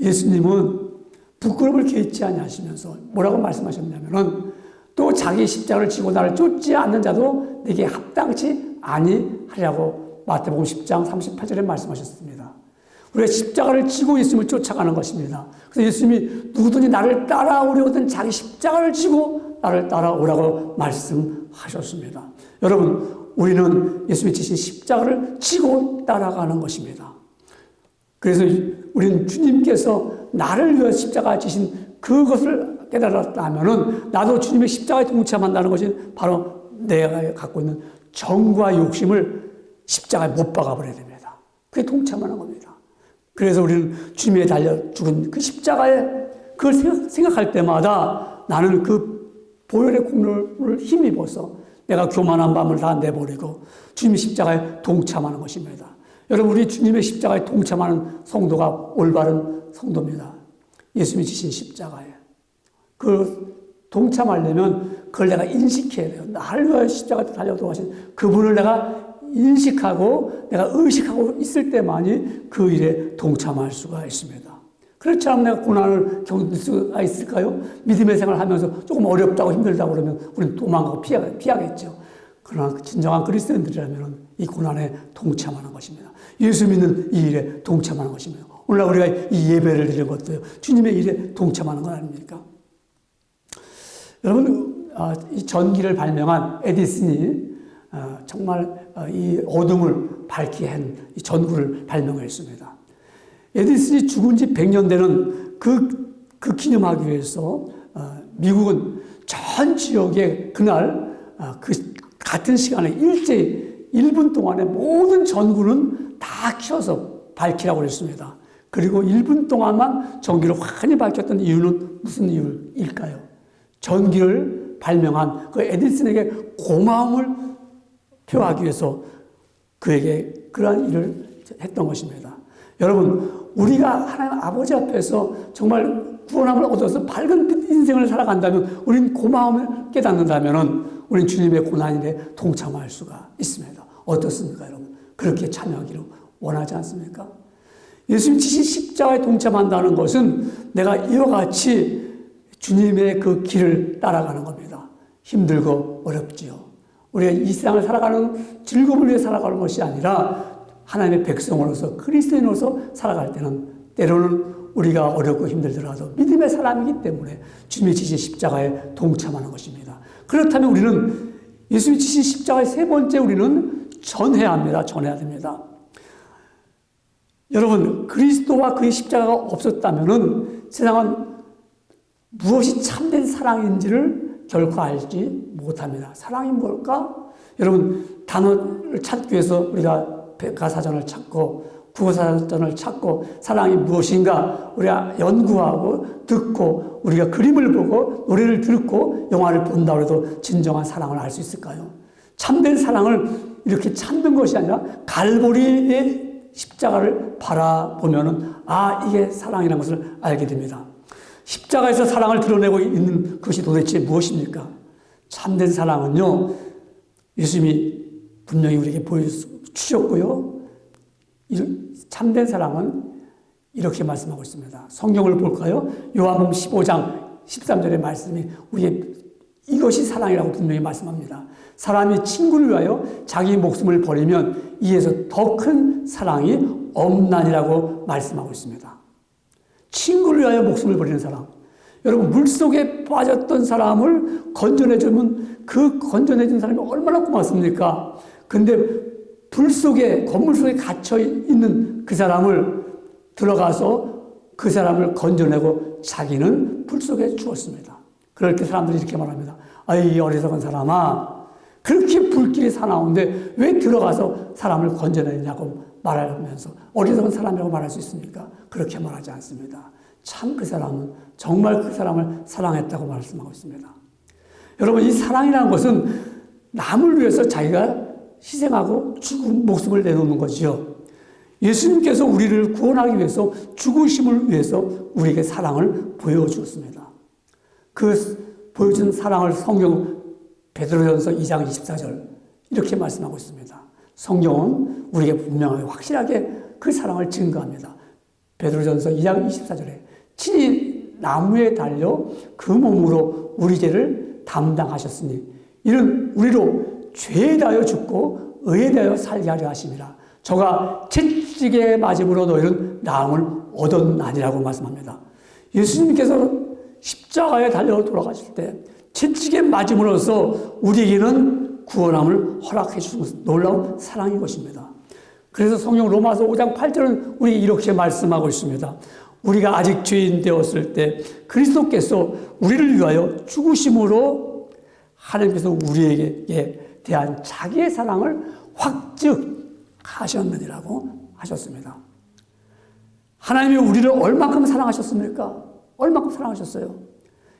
예수님은 부끄러움을 개의치 아니하시면서 뭐라고 말씀하셨냐면은 또 자기 십자가를 지고 나를 쫓지 않는 자도 내게 합당치 아니하리라고 마태복음 10장 38절에 말씀하셨습니다. 우리가 십자가를 지고 예수님을 쫓아가는 것입니다. 그래서 예수님이 누구든지 나를 따라오려거든 자기 십자가를 지고 나를 따라오라고 말씀하셨습니다. 여러분, 우리는 예수님이 지신 십자가를 지고 따라가는 것입니다. 그래서 우리는 주님께서 나를 위해 십자가 지신 그것을 깨달았다면은 나도 주님의 십자가에 동참한다는 것이 바로 내가 갖고 있는 정과 욕심을 십자가에 못 박아버려야 됩니다. 그게 동참하는 겁니다. 그래서 우리는 주님에 달려 죽은 그 십자가에 그걸 생각할 때마다 나는 그 보혈의 공로를 힘입어서 내가 교만한 밤을 다 내버리고 주님의 십자가에 동참하는 것입니다. 여러분, 우리 주님의 십자가에 동참하는 성도가 올바른 성도입니다. 예수님이 지신 십자가에. 그 동참하려면 그걸 내가 인식해야 돼요. 나를 위하여 십자가에 달려 돌아가신 그분을 내가 인식하고 내가 의식하고 있을 때만이 그 일에 동참할 수가 있습니다. 그렇지 않으면 내가 고난을 겪을 수가 있을까요? 믿음의 생활을 하면서 조금 어렵다고 힘들다고 그러면 우리는 도망가고 피하겠죠. 그러나 진정한 그리스도인들이라면 이 고난에 동참하는 것입니다. 예수 믿는 이 일에 동참하는 것입니다. 오늘날 우리가 이 예배를 드리는 것도요, 주님의 일에 동참하는 것 아닙니까? 여러분, 이 전기를 발명한 에디슨이 정말 이 어둠을 밝게 한 이 전구를 발명했습니다. 에디슨이 죽은 지 100년 되는 그 기념하기 위해서 미국은 전 지역에 그날 그 같은 시간에 일제히 1분 동안에 모든 전구는 다 켜서 밝히라고 했습니다. 그리고 1분 동안만 전기를 환히 밝혔던 이유는 무슨 이유일까요? 전기를 발명한 그 에디슨에게 고마움을 표하기 위해서 그에게 그러한 일을 했던 것입니다. 여러분, 우리가 하나님 아버지 앞에서 정말 구원함을 얻어서 밝은 인생을 살아간다면, 우리는 고마움을 깨닫는다면 우리는 주님의 고난일에 동참할 수가 있습니다. 어떻습니까, 여러분? 그렇게 참여하기를 원하지 않습니까? 예수님 지신 십자가에 동참한다는 것은 내가 이와 같이 주님의 그 길을 따라가는 겁니다. 힘들고 어렵지요. 우리가 이 세상을 살아가는 즐거움을 위해 살아가는 것이 아니라 하나님의 백성으로서 그리스도인으로서 살아갈 때는 때로는 우리가 어렵고 힘들더라도 믿음의 사람이기 때문에 주님이 지신 십자가에 동참하는 것입니다. 그렇다면 우리는 예수님이 지신 십자가의 세 번째 우리는 전해야 합니다. 전해야 됩니다. 여러분, 그리스도와 그의 십자가가 없었다면은 세상은 무엇이 참된 사랑인지를 결코 알지 못합니다. 사랑이 뭘까? 여러분, 단어를 찾기 위해서 우리가 백과사전을 찾고 국어사전을 찾고 사랑이 무엇인가 우리가 연구하고 듣고 우리가 그림을 보고 노래를 듣고 영화를 본다고 해도 진정한 사랑을 알 수 있을까요? 참된 사랑을 이렇게 찾는 것이 아니라 갈보리의 십자가를 바라보면은 이게 사랑이라는 것을 알게 됩니다. 십자가에서 사랑을 드러내고 있는 것이 도대체 무엇입니까? 참된 사랑은요, 예수님이 분명히 우리에게 보여주셨고요. 참된 사랑은 이렇게 말씀하고 있습니다. 성경을 볼까요? 요한복음 15장 13절의 말씀이 우리의 이것이 사랑이라고 분명히 말씀합니다. 사람이 친구를 위하여 자기 목숨을 버리면 이에서 더 큰 사랑이 없나니라고 말씀하고 있습니다. 친구를 위하여 목숨을 버리는 사람. 여러분, 물속에 빠졌던 사람을 건져내주면 그 건져내준 사람이 얼마나 고맙습니까? 근데 불 속에, 건물 속에 갇혀 있는 그 사람을 들어가서 그 사람을 건져내고 자기는 불 속에 죽었습니다. 그럴 때 사람들이 이렇게 말합니다. 이 어리석은 사람아, 그렇게 불길에 찌르게 사나운데 왜 들어가서 사람을 건져내냐고 말하면서 어리석은 사람이라고 말할 수 있습니까? 그렇게 말하지 않습니다. 참 그 사람은 정말 그 사람을 사랑했다고 말씀하고 있습니다. 여러분, 이 사랑이라는 것은 남을 위해서 자기가 희생하고 죽은 목숨을 내놓는 거지요. 예수님께서 우리를 구원하기 위해서 죽으심을 위해서 우리에게 사랑을 보여주었습니다. 그 보여준 사랑을 성경 베드로전서 2장 24절 이렇게 말씀하고 있습니다. 성경은 우리에게 분명하게 확실하게 그 사랑을 증거합니다. 베드로전서 2장 24절에 친히 나무에 달려 그 몸으로 우리 죄를 담당하셨으니 이는 우리로 죄에 대하여 죽고 의에 대하여 살게 하려 하심이라. 저가 채찍에 맞음으로 너희는 나음을 얻었나니라고 말씀합니다. 예수님께서 십자가에 달려 돌아가실 때 채찍에 맞음으로써 우리에게는 구원함을 허락해 주신 것은 놀라운 사랑인 것입니다. 그래서 성경 로마서 5장 8절은 우리 이렇게 말씀하고 있습니다. 우리가 아직 죄인 되었을 때 그리스도께서 우리를 위하여 죽으심으로 하나님께서 우리에게 대한 자기의 사랑을 확증하셨느니라고 하셨습니다. 하나님이 우리를 얼만큼 사랑하셨습니까? 얼만큼 사랑하셨어요?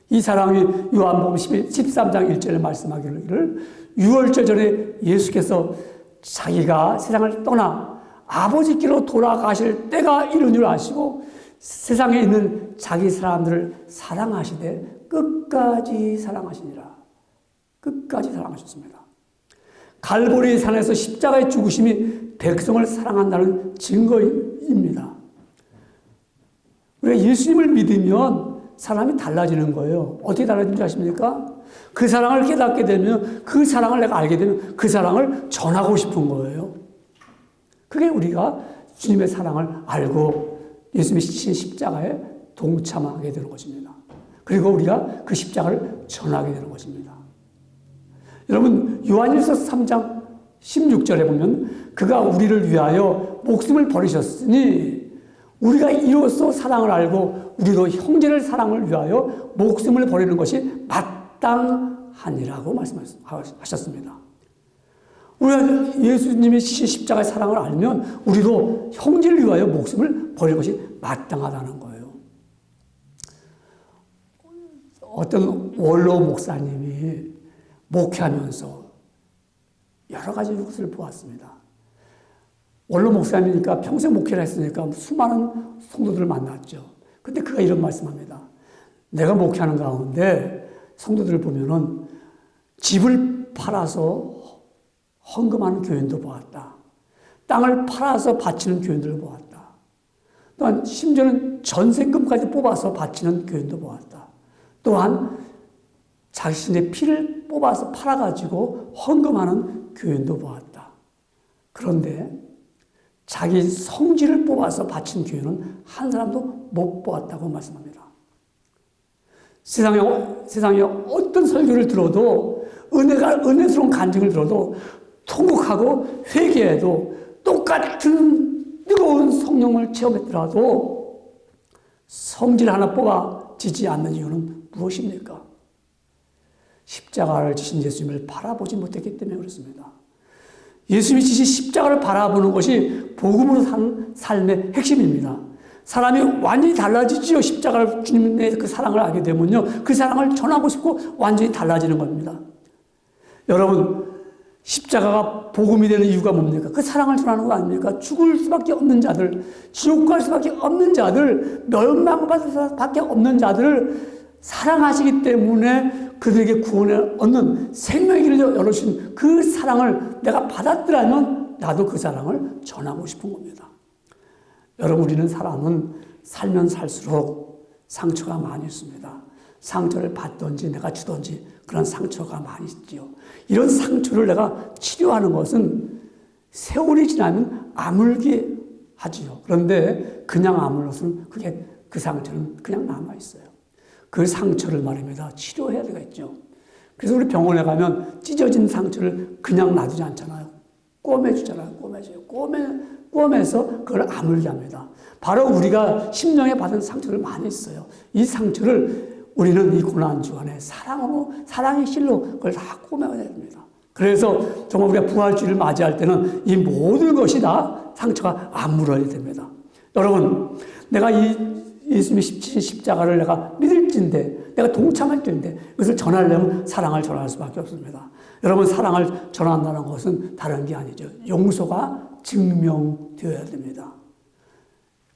이 사랑이 요한복음 13장 1절에 말씀하기를 6월절 전에 예수께서 자기가 세상을 떠나 아버지께로 돌아가실 때가 이른 줄 아시고 세상에 있는 자기 사람들을 사랑하시되 끝까지 사랑하시니라. 끝까지 사랑하셨습니다. 갈보리 산에서 십자가의 죽으심이 백성을 사랑한다는 증거입니다. 우리가 예수님을 믿으면 사람이 달라지는 거예요. 어떻게 달라지는 줄 아십니까? 그 사랑을 깨닫게 되면, 그 사랑을 내가 알게 되면 그 사랑을 전하고 싶은 거예요. 그게 우리가 주님의 사랑을 알고 예수님이 지신 십자가에 동참하게 되는 것입니다. 그리고 우리가 그 십자가를 전하게 되는 것입니다. 여러분, 요한일서 3장 16절에 보면 그가 우리를 위하여 목숨을 버리셨으니 우리가 이로써 사랑을 알고 우리도 형제를 사랑을 위하여 목숨을 버리는 것이 마땅하니라고 말씀하셨습니다. 우리가 예수님이 십자가의 사랑을 알면 우리도 형제를 위하여 목숨을 버리는 것이 마땅하다는 거예요. 어떤 원로 목사님이 목회하면서 여러 가지 것을 보았습니다. 원로 목사님이니까 평생 목회를 했으니까 수많은 성도들을 만났죠. 근데 그가 이런 말씀합니다. 내가 목회하는 가운데 성도들을 보면은 집을 팔아서 헌금하는 교인도 보았다. 땅을 팔아서 바치는 교인들을 보았다. 또한 심지어는 전세금까지 뽑아서 바치는 교인도 보았다. 또한 자신의 피를 뽑아서 팔아가지고 헌금하는 교인도 보았다. 그런데 자기 성질을 뽑아서 바친 교인은 한 사람도 못 보았다고 말씀합니다. 세상에 어떤 설교를 들어도 은혜스러운 간증을 들어도 통곡하고 회개해도 똑같은 뜨거운 성령을 체험했더라도 성질 하나 뽑아지지 않는 이유는 무엇입니까? 십자가를 지신 예수님을 바라보지 못했기 때문에 그렇습니다. 예수님이 지신 십자가를 바라보는 것이 복음으로 사는 삶의 핵심입니다. 사람이 완전히 달라지지요. 십자가를 주님의 그 사랑을 알게 되면요. 그 사랑을 전하고 싶고 완전히 달라지는 겁니다. 여러분, 십자가가 복음이 되는 이유가 뭡니까? 그 사랑을 전하는 거 아닙니까? 죽을 수밖에 없는 자들, 지옥 갈 수밖에 없는 자들, 멸망받을 수밖에 없는 자들을 사랑하시기 때문에 그들에게 구원을 얻는 생명의 길을 열어주신 그 사랑을 내가 받았더라면 나도 그 사랑을 전하고 싶은 겁니다. 여러분, 우리는 사람은 살면 살수록 상처가 많이 있습니다. 상처를 받든지 내가 주든지 그런 상처가 많이 있지요. 이런 상처를 내가 치료하는 것은 세월이 지나면 아물게 하지요. 그런데 그냥 아물러서는 그 상처는 그냥 남아있어요. 그 상처를 말입니다. 치료해야 되겠죠. 그래서 우리 병원에 가면 찢어진 상처를 그냥 놔두지 않잖아요. 꿰매주잖아요. 꿰매줘요. 꿰매서 그걸 아물게 합니다. 바로 우리가 심령에 받은 상처를 많이 있어요. 이 상처를 우리는 이 고난 주간에 사랑의 실로 그걸 다 꿰매야 됩니다. 그래서 정말 우리가 부활주의를 맞이할 때는 이 모든 것이 다 상처가 아물어야 됩니다. 여러분, 내가 이 예수님의 십자가를 내가 믿을진데, 내가 동참할진데, 그것을 전하려면 사랑을 전할 수밖에 없습니다. 여러분, 사랑을 전한다는 것은 다른 게 아니죠. 용서가 증명되어야 됩니다.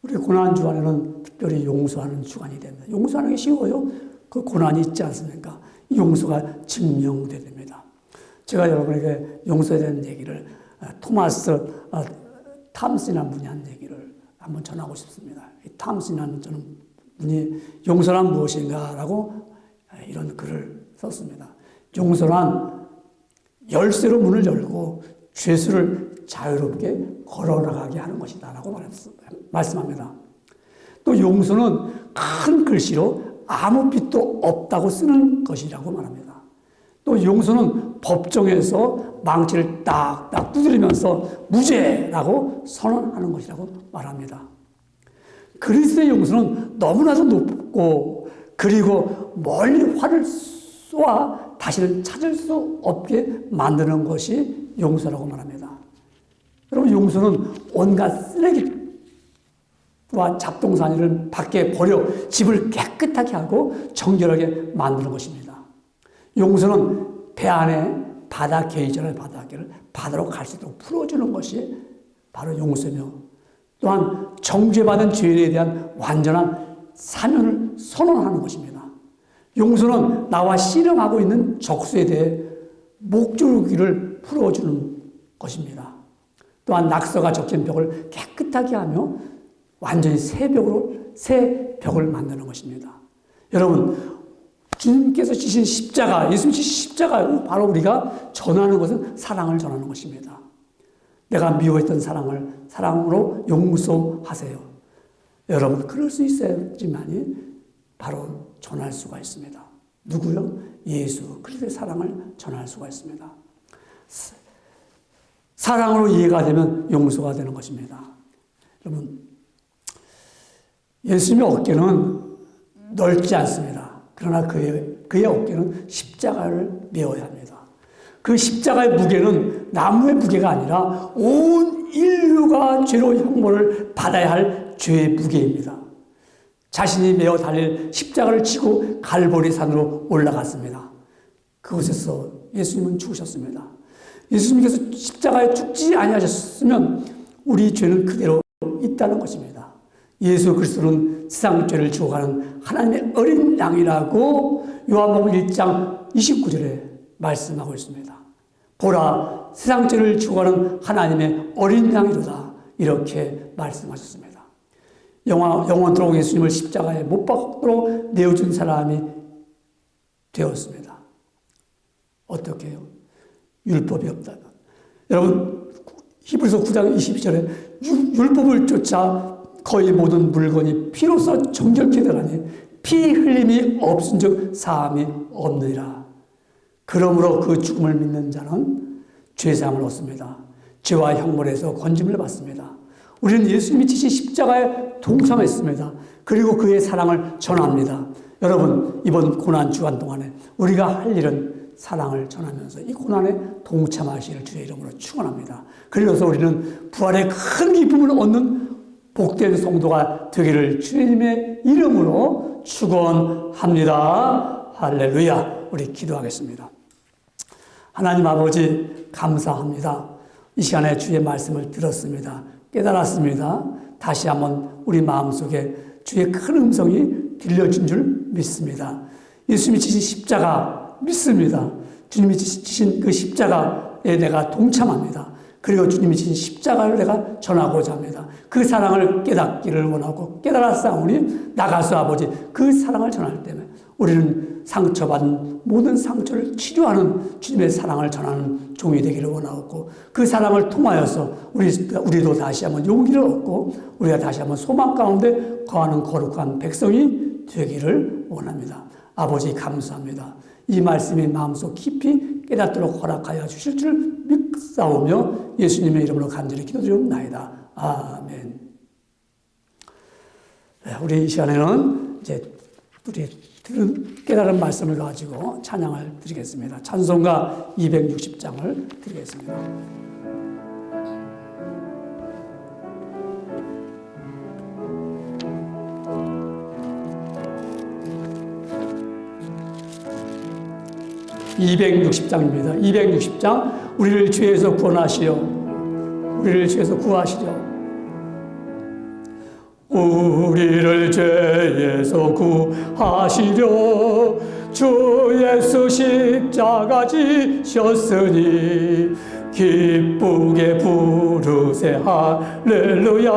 우리 고난 주간에는 특별히 용서하는 주간이 됩니다. 용서하는 게 쉬워요. 그 고난이 있지 않습니까? 용서가 증명되어야 됩니다. 제가 여러분에게 용서에 대한 얘기를 토마스 탐슨이라는 분이 한 얘기를 한번 전하고 싶습니다. 이 탐슨이라는 분이 용서란 무엇인가라고 이런 글을 썼습니다. 용서란 열쇠로 문을 열고 죄수를 자유롭게 걸어나가게 하는 것이다라고 말씀합니다. 또 용서는 큰 글씨로 아무 빛도 없다고 쓰는 것이라고 말합니다. 또 용서는 법정에서 망치를 딱딱 두드리면서 무죄라고 선언하는 것이라고 말합니다. 그리스도의 용서는 너무나도 높고 그리고 멀리 활을 쏘아 다시는 찾을 수 없게 만드는 것이 용서라고 말합니다. 여러분, 용서는 온갖 쓰레기와 잡동사니를 밖에 버려 집을 깨끗하게 하고 정결하게 만드는 것입니다. 용서는 배 안에 바다 계기전의 바닷길을 바다로 갈 수 있도록 풀어주는 것이 바로 용서며, 또한 정죄받은 죄인에 대한 완전한 사면을 선언하는 것입니다. 용서는 나와 씨름하고 있는 적수에 대해 목줄기를 풀어주는 것입니다. 또한 낙서가 적힌 벽을 깨끗하게 하며 완전히 새 벽을 만드는 것입니다. 여러분, 주님께서 지신 십자가, 예수님 지신 십자가, 바로 우리가 전하는 것은 사랑을 전하는 것입니다. 내가 미워했던 사랑을 사랑으로 용서하세요. 여러분, 그럴 수 있어야지만이 바로 전할 수가 있습니다. 누구요? 예수 그리스도의 사랑을 전할 수가 있습니다. 사랑으로 이해가 되면 용서가 되는 것입니다. 여러분, 예수님의 어깨는 넓지 않습니다. 그러나 그의 어깨는 십자가를 메어야 합니다. 그 십자가의 무게는 나무의 무게가 아니라 온 인류가 죄로 형벌을 받아야 할 죄의 무게입니다. 자신이 메어 달릴 십자가를 지고 갈보리 산으로 올라갔습니다. 그곳에서 예수님은 죽으셨습니다. 예수님께서 십자가에 죽지 아니하셨으면 우리 죄는 그대로 있다는 것입니다. 예수 그리스도는 세상 죄를 지고 가는 하나님의 어린 양이라고 요한복음 1장 29절에 말씀하고 있습니다. 보라, 세상 죄를 지고 가는 하나님의 어린 양이로다, 이렇게 말씀하셨습니다. 영원토록 예수님을 십자가에 못 박도록 내어준 사람이 되었습니다. 어떻게 해요? 율법이 없다면. 여러분, 히브리서 9장 22절에 율법을 쫓아 거의 모든 물건이 피로써 정결케 되라니 피 흘림이 없은즉 사함이 없느니라. 그러므로 그 죽음을 믿는 자는 죄사함을 얻습니다. 죄와 형벌에서 건짐을 받습니다. 우리는 예수님이 지신 십자가에 동참했습니다. 그리고 그의 사랑을 전합니다. 여러분, 이번 고난 주간 동안에 우리가 할 일은 사랑을 전하면서 이 고난에 동참하시기를 주의 이름으로 축원합니다. 그래서 우리는 부활의 큰 기쁨을 얻는 복된 성도가 되기를 주님의 이름으로 축원합니다. 할렐루야. 우리 기도하겠습니다. 하나님 아버지, 감사합니다. 이 시간에 주의 말씀을 들었습니다. 깨달았습니다. 다시 한번 우리 마음속에 주의 큰 음성이 들려준 줄 믿습니다. 예수님이 지신 십자가 믿습니다. 주님이 지신 그 십자가에 내가 동참합니다. 그리고 주님이 지신 십자가를 내가 전하고자 합니다. 그 사랑을 깨닫기를 원하고 깨달았사오니 나가서 아버지 그 사랑을 전할 때면 우리는 상처받은 모든 상처를 치료하는 주님의 사랑을 전하는 종이 되기를 원하고, 그 사랑을 통하여서 우리도 다시 한번 용기를 얻고 우리가 다시 한번 소망 가운데 거하는 거룩한 백성이 되기를 원합니다. 아버지 감사합니다. 이 말씀이 마음속 깊이 깨닫도록 허락하여 주실 줄 믿사오며 예수님의 이름으로 간절히 기도드리옵나이다. 아멘. 우리 이 시간에는 이제 우리 들은 깨달은 말씀을 가지고 찬양을 드리겠습니다. 찬송가 260장을 드리겠습니다. (260장입니다) 260장. 우리를 죄에서 구원하시려, 우리를 죄에서 구하시려, 우리를 죄에서 구하시려 주 예수 십자가 지셨으니 기쁘게 부르세 할렐루야.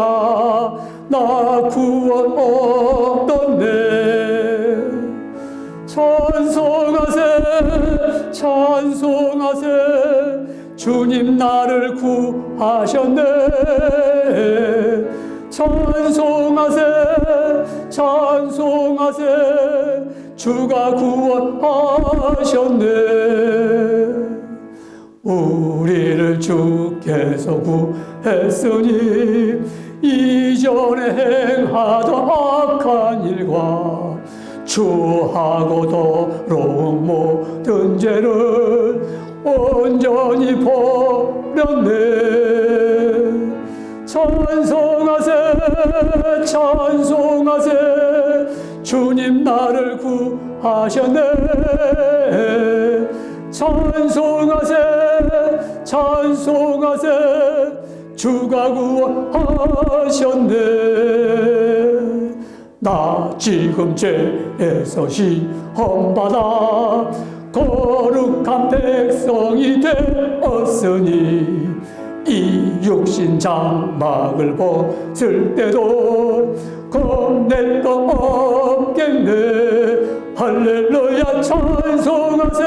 나 구원 얻었네. 찬송하세 찬송하세 주님 나를 구하셨네. 찬송하세 찬송하세 주가 구원하셨네. 우리를 주께서 구했으니 이전에 행하던 악한 일과 주하고 더러운 모든 죄를 온전히 버렸네. 찬송하세 찬송하세 주님 나를 구하셨네. 찬송하세 찬송하세 주가 구하셨네. 나 지금 죄에서 시험받아 거룩한 백성이 되었으니 이 육신 장막을 벗을 때도 겁낼 거 없겠네. 할렐루야. 찬송하세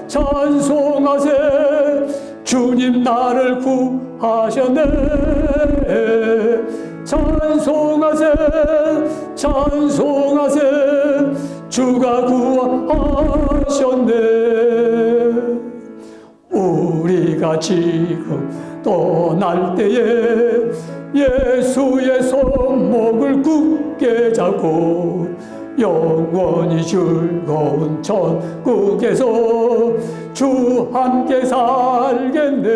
찬송하세 주님 나를 구하셨네. 찬송하세 찬송하세 주가 구하셨네. 우리가 지금 떠날 때에 예수의 손목을 굳게 잡고 영원히 즐거운 천국에서 주 함께 살겠네.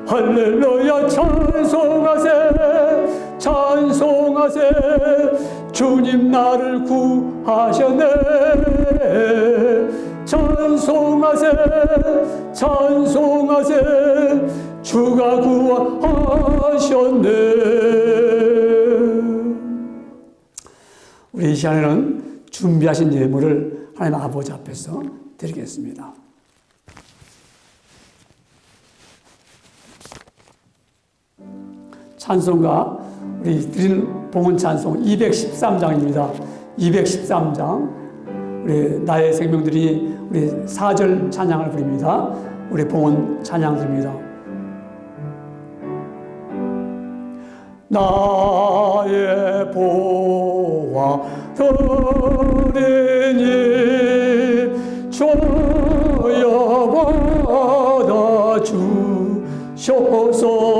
할렐루야. 찬송하세 찬송하세 주님 나를 구하셨네. 찬송하세 찬송하세 주가 구하셨네. 우리 이 시간에는 준비하신 예물을 하나님 아버지 앞에서 드리겠습니다. 찬송가 우리 드린 봉헌 찬송 213장입니다. 213장. 우리 나의 생명들이 우리 4절 찬양을 부릅니다. 우리 봉헌 찬양 드립니다. 나의 보화 드리니 주여 받아 주셔서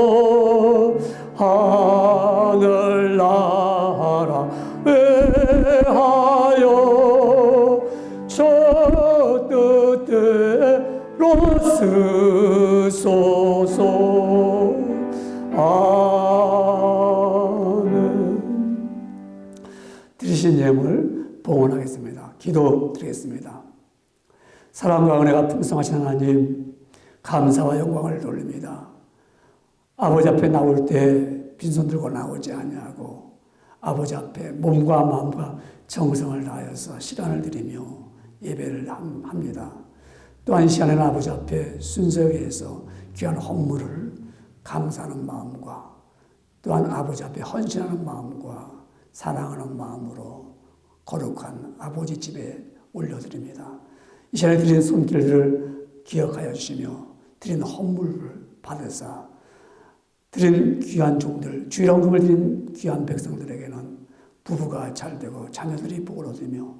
하늘나라 외하여 저 뜻대로 쓰소서. 아멘. 드리신 예물 봉헌하겠습니다. 기도 드리겠습니다. 사랑과 은혜가 풍성하신 하나님, 감사와 영광을 돌립니다. 아버지 앞에 나올 때 빈손 들고 나오지 아니하고 아버지 앞에 몸과 마음과 정성을 다하여서 시간을 드리며 예배를 합니다. 또한 이 시간에는 아버지 앞에 순서에 의해서 귀한 헌물을 감사하는 마음과 또한 아버지 앞에 헌신하는 마음과 사랑하는 마음으로 거룩한 아버지 집에 올려드립니다. 이 시간에 드리는 손길들을 기억하여 주시며 드리는 헌물을 받으사 드린 귀한 종들, 주일헌금을 드린 귀한 백성들에게는 부부가 잘되고 자녀들이 복을 얻으며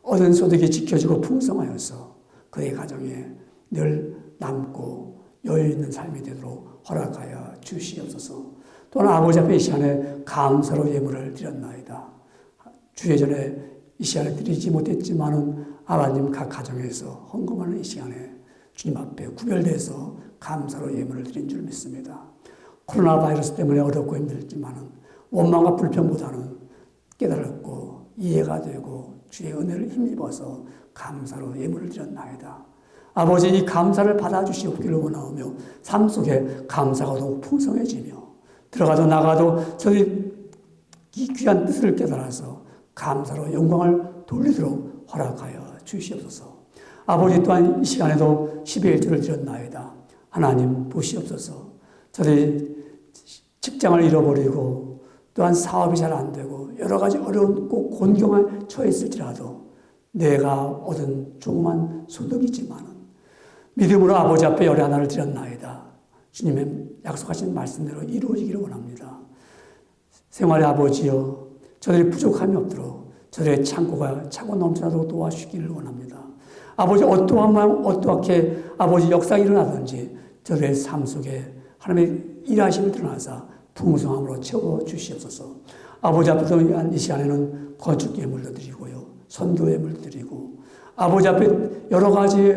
얻은 소득이 지켜지고 풍성하여서 그의 가정에 늘 남고 여유 있는 삶이 되도록 허락하여 주시옵소서. 또한 아버지 앞에 이 시간에 감사로 예물을 드렸나이다. 주예전에 이 이 시간에 드리지 못했지만은 하나님 각 가정에서 헌금하는 이 시간에 주님 앞에 구별돼서 감사로 예물을 드린 줄 믿습니다. 코로나 바이러스 때문에 어렵고 힘들지만은 원망과 불평보다는 깨달았고 이해가 되고 주의 은혜를 힘입어서 감사로 예물을 드렸나이다. 아버지, 이 감사를 받아주시옵기를 원하오며 삶 속에 감사가 더욱 풍성해지며 들어가도 나가도 저희 이 귀한 뜻을 깨달아서 감사로 영광을 돌리도록 허락하여 주시옵소서. 아버지, 또한 이 시간에도 12일주를 드렸나이다. 하나님 보시옵소서. 저희 직장을 잃어버리고 또한 사업이 잘 안 되고 여러 가지 어려운 곤경에 처했을지라도 내가 얻은 조그만 소득이지만 믿음으로 아버지 앞에 열의 하나를 드렸나이다. 주님의 약속하신 말씀대로 이루어지기를 원합니다. 생활의 아버지여, 저들이 부족함이 없도록 저들의 창고가 차고 넘쳐나도록 도와주시기를 원합니다. 아버지, 어떠하게 아버지 역사가 일어나든지 저들의 삶 속에 하나님의 일하심을 드러나사 풍성함으로 채워주시옵소서. 아버지 앞에서 이 시간에는 건축 예물도 드리고요, 선도 예물도 드리고 아버지 앞에 여러 가지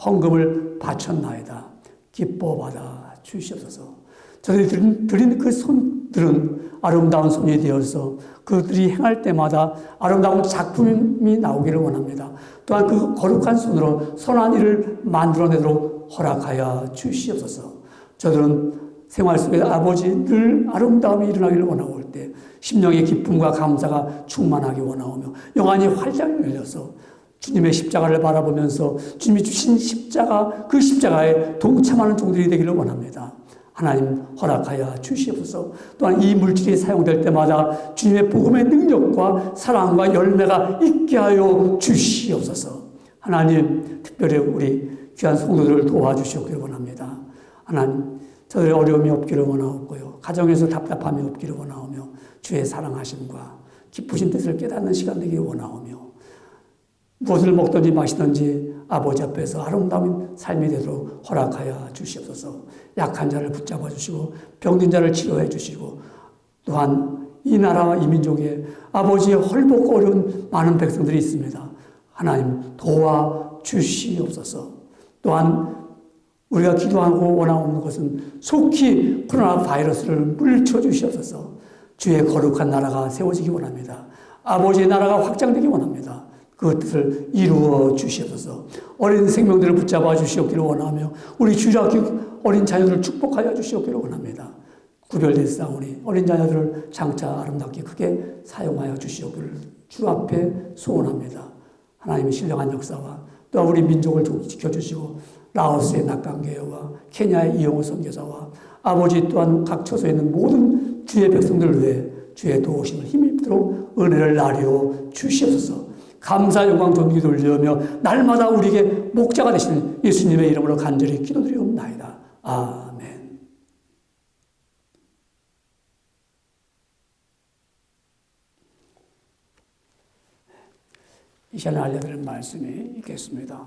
헌금을 바쳤나이다. 기뻐 받아 주시옵소서. 저들이 드린 그 손들은 아름다운 손이 되어서 그들이 행할 때마다 아름다운 작품이 나오기를 원합니다. 또한 그 거룩한 손으로 선한 일을 만들어내도록 허락하여 주시옵소서. 저들은 생활 속에 아버지 늘 아름다움이 일어나기를 원하올 때 심령의 기쁨과 감사가 충만하기 원하오며 영안이 활짝 열려서 주님의 십자가를 바라보면서 주님이 주신 십자가, 그 십자가에 동참하는 종들이 되기를 원합니다. 하나님 허락하여 주시옵소서. 또한 이 물질이 사용될 때마다 주님의 복음의 능력과 사랑과 열매가 있게 하여 주시옵소서. 하나님, 특별히 우리 귀한 성도들을 도와주시옵기를 원합니다. 하나님, 저들의 어려움이 없기를 원하옵고요, 가정에서 답답함이 없기를 원하오며 주의 사랑하심과 기쁘신 뜻을 깨닫는 시간 되기를 원하오며 무엇을 먹든지 마시든지 아버지 앞에서 아름다운 삶이 되도록 허락하여 주시옵소서. 약한 자를 붙잡아 주시고 병든 자를 치료해 주시고 또한 이 나라와 이 민족에 아버지의 헐벗고 어려운 많은 백성들이 있습니다. 하나님 도와 주시옵소서. 또한 우리가 기도하고 원하는 것은 속히 코로나 바이러스를 물리쳐 주시옵소서. 주의 거룩한 나라가 세워지기 원합니다. 아버지의 나라가 확장되기 원합니다. 그 뜻을 이루어 주시옵소서. 어린 생명들을 붙잡아 주시옵기를 원하며 우리 주일학교 어린 자녀들을 축복하여 주시옵기를 원합니다. 구별됐사오니 어린 자녀들을 장차 아름답게 크게 사용하여 주시옵기를 주 앞에 소원합니다. 하나님의 신령한 역사와 또한 우리 민족을 지켜주시고 라오스의 낙관교회와 케냐의 이용호 선교사와 아버지 또한 각 처소에 있는 모든 주의 백성들을 위해 주의 도우심을 힘입도록 은혜를 나려 주시옵소서. 감사 영광 존귀 돌리며 날마다 우리에게 목자가 되시는 예수님의 이름으로 간절히 기도드리옵나이다. 아멘. 이 시간에 알려드릴 말씀이 있겠습니다.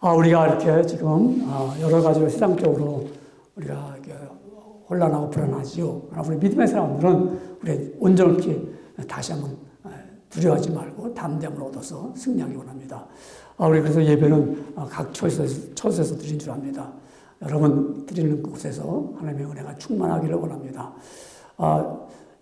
우리가 이렇게 지금 여러 가지로 세상적으로 우리가 혼란하고 불안하지요. 우리 믿음의 사람들은 우리 온전히 다시 한번 두려워하지 말고 담대함을 얻어서 승리하기 원합니다. 우리 그래서 예배는 각 처소에서 드린 줄 압니다. 여러분 드리는 곳에서 하나님의 은혜가 충만하기를 원합니다.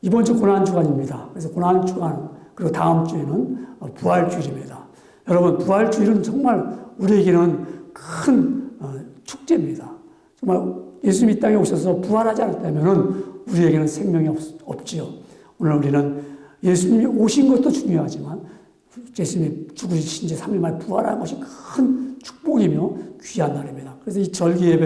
이번 주 고난주간입니다. 그래서 고난주간 그리고 다음 주에는 부활주일입니다. 여러분 부활주일은 정말 우리에게는 큰 축제입니다. 정말 예수님이 이 땅에 오셔서 부활하지 않았다면 우리에게는 생명이 없지요. 오늘 우리는 예수님이 오신 것도 중요하지만 예수님이 죽으신 지 3일 만에 부활한 것이 큰 축복이며 귀한 날입니다. 그래서 이 절기의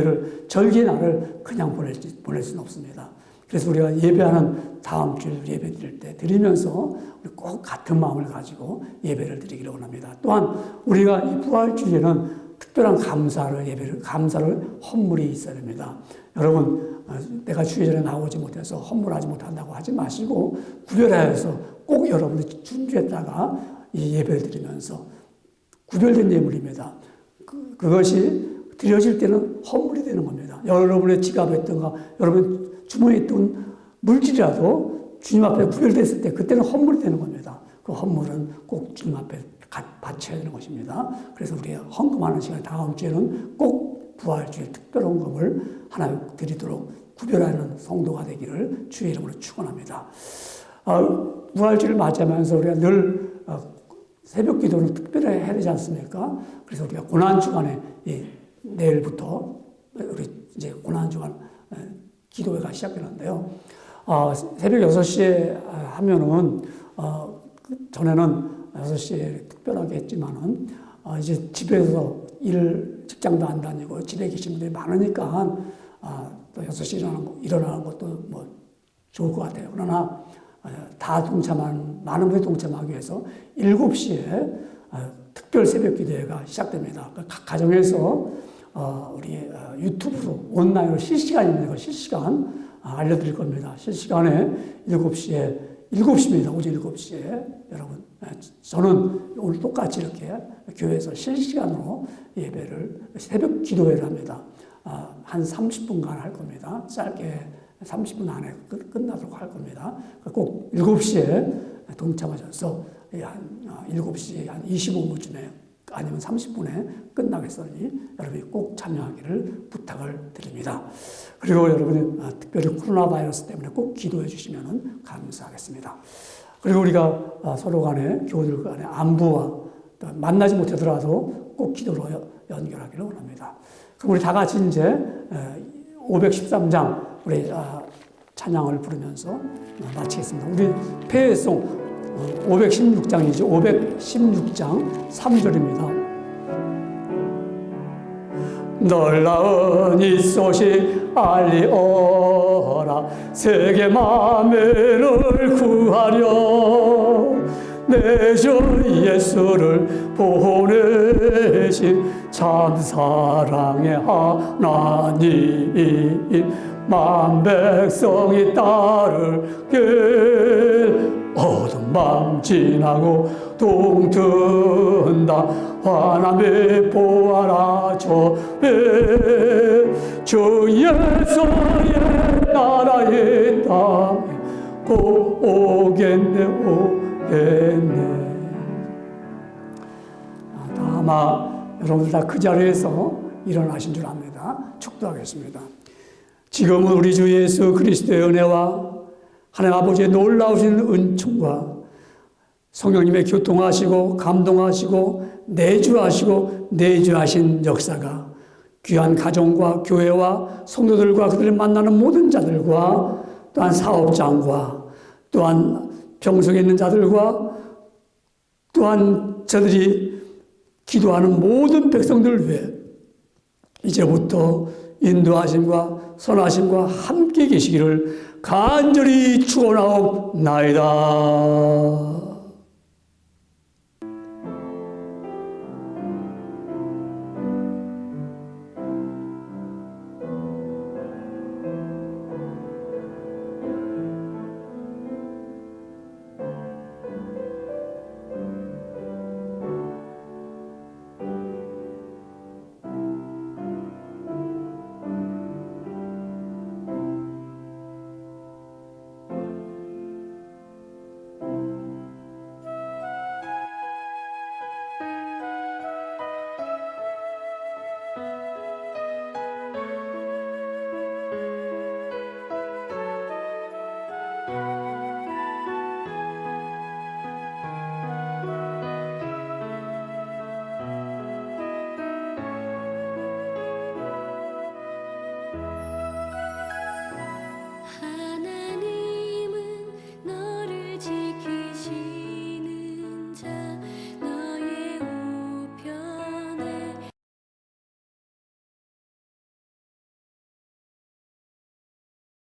날을 그냥 보낼 수는 없습니다. 그래서 우리가 예배하는 다음 주일 예배 드릴 때 드리면서 우리 꼭 같은 마음을 가지고 예배를 드리기를 원합니다. 또한 우리가 이 부활주일에는 특별한 감사를 헌물이 있어야 됩니다. 여러분, 내가 주일 전에 나오지 못해서 헌물하지 못한다고 하지 마시고 구별하여서 꼭 여러분들 준비했다가 이 예배를 드리면서 구별된 예물입니다. 그것이 드려질 때는 헌물이 되는 겁니다. 여러분의 지갑에 있던가 여러분 주머니에 있던 물질이라도 주님 앞에 구별됐을 때 그때는 헌물이 되는 겁니다. 그 헌물은 꼭 주님 앞에 바쳐야 되는 것입니다. 그래서 우리가 헌금하는 시간 다음 주에는 꼭 부활주일 특별 헌금을 하나 드리도록 구별하는 성도가 되기를 주의 이름으로 축원합니다. 부활주일을 맞이하면서 우리가 늘 새벽 기도를 특별히 해야 되지 않습니까? 그래서 우리가 고난주간에 내일부터 우리 이제 고난주간 기도회가 시작되는데요. 새벽 6시에 하면은 전에는 6시에 특별하게 했지만은 이제 집에서 직장도 안 다니고 집에 계신 분들이 많으니까 또 6시에 일어나는 것도 뭐 좋을 것 같아요. 그러나 많은 분이 동참하기 위해서 7시에 특별 새벽 기도회가 시작됩니다. 각 가정에서 우리 유튜브로 온라인으로 실시간입니다. 실시간 알려드릴 겁니다. 실시간에 7시입니다. 오전 7시에. 여러분, 저는 오늘 똑같이 이렇게 교회에서 실시간으로 새벽 기도회를 합니다. 한 30분간 할 겁니다. 짧게 30분 안에 끝나도록 할 겁니다. 꼭 7시에 동참하셔서 한 7시 한 25분쯤에 아니면 30분에 끝나겠으니 여러분이 꼭 참여하기를 부탁을 드립니다. 그리고 여러분이 특별히 코로나 바이러스 때문에 꼭 기도해 주시면 감사하겠습니다. 그리고 우리가 서로 간에 교우들 간에 안부와 만나지 못하더라도 꼭 기도로 연결하기를 원합니다. 그럼 우리 다 같이 이제 513장 우리 찬양을 부르면서 마치겠습니다. 우리 폐회송 516장이죠. 516장 3절입니다. 놀라운 이 소식 알리어라. 세계 만민을 구하려 내 주 예수를 보내신 참 사랑의 하나님 만 백성이 따르길 어두운 밤 지나고 동튼다 환함이 보아라 주 예수의 나라의 땅에 곧 오겠네. 아마 여러분들 다 그 자리에서 일어나신 줄 압니다. 축도하겠습니다. 지금은 우리 주 예수 그리스도의 은혜와 하나님 아버지의 놀라우신 은총과 성령님의 교통하시고 감동하시고 내주하신 역사가 귀한 가정과 교회와 성도들과 그들을 만나는 모든 자들과 또한 사업장과 또한 병석에 있는 자들과 또한 저들이 기도하는 모든 백성들을 위해 이제부터 인도하심과 선하심과 함께 계시기를 간절히 축원하옵나이다.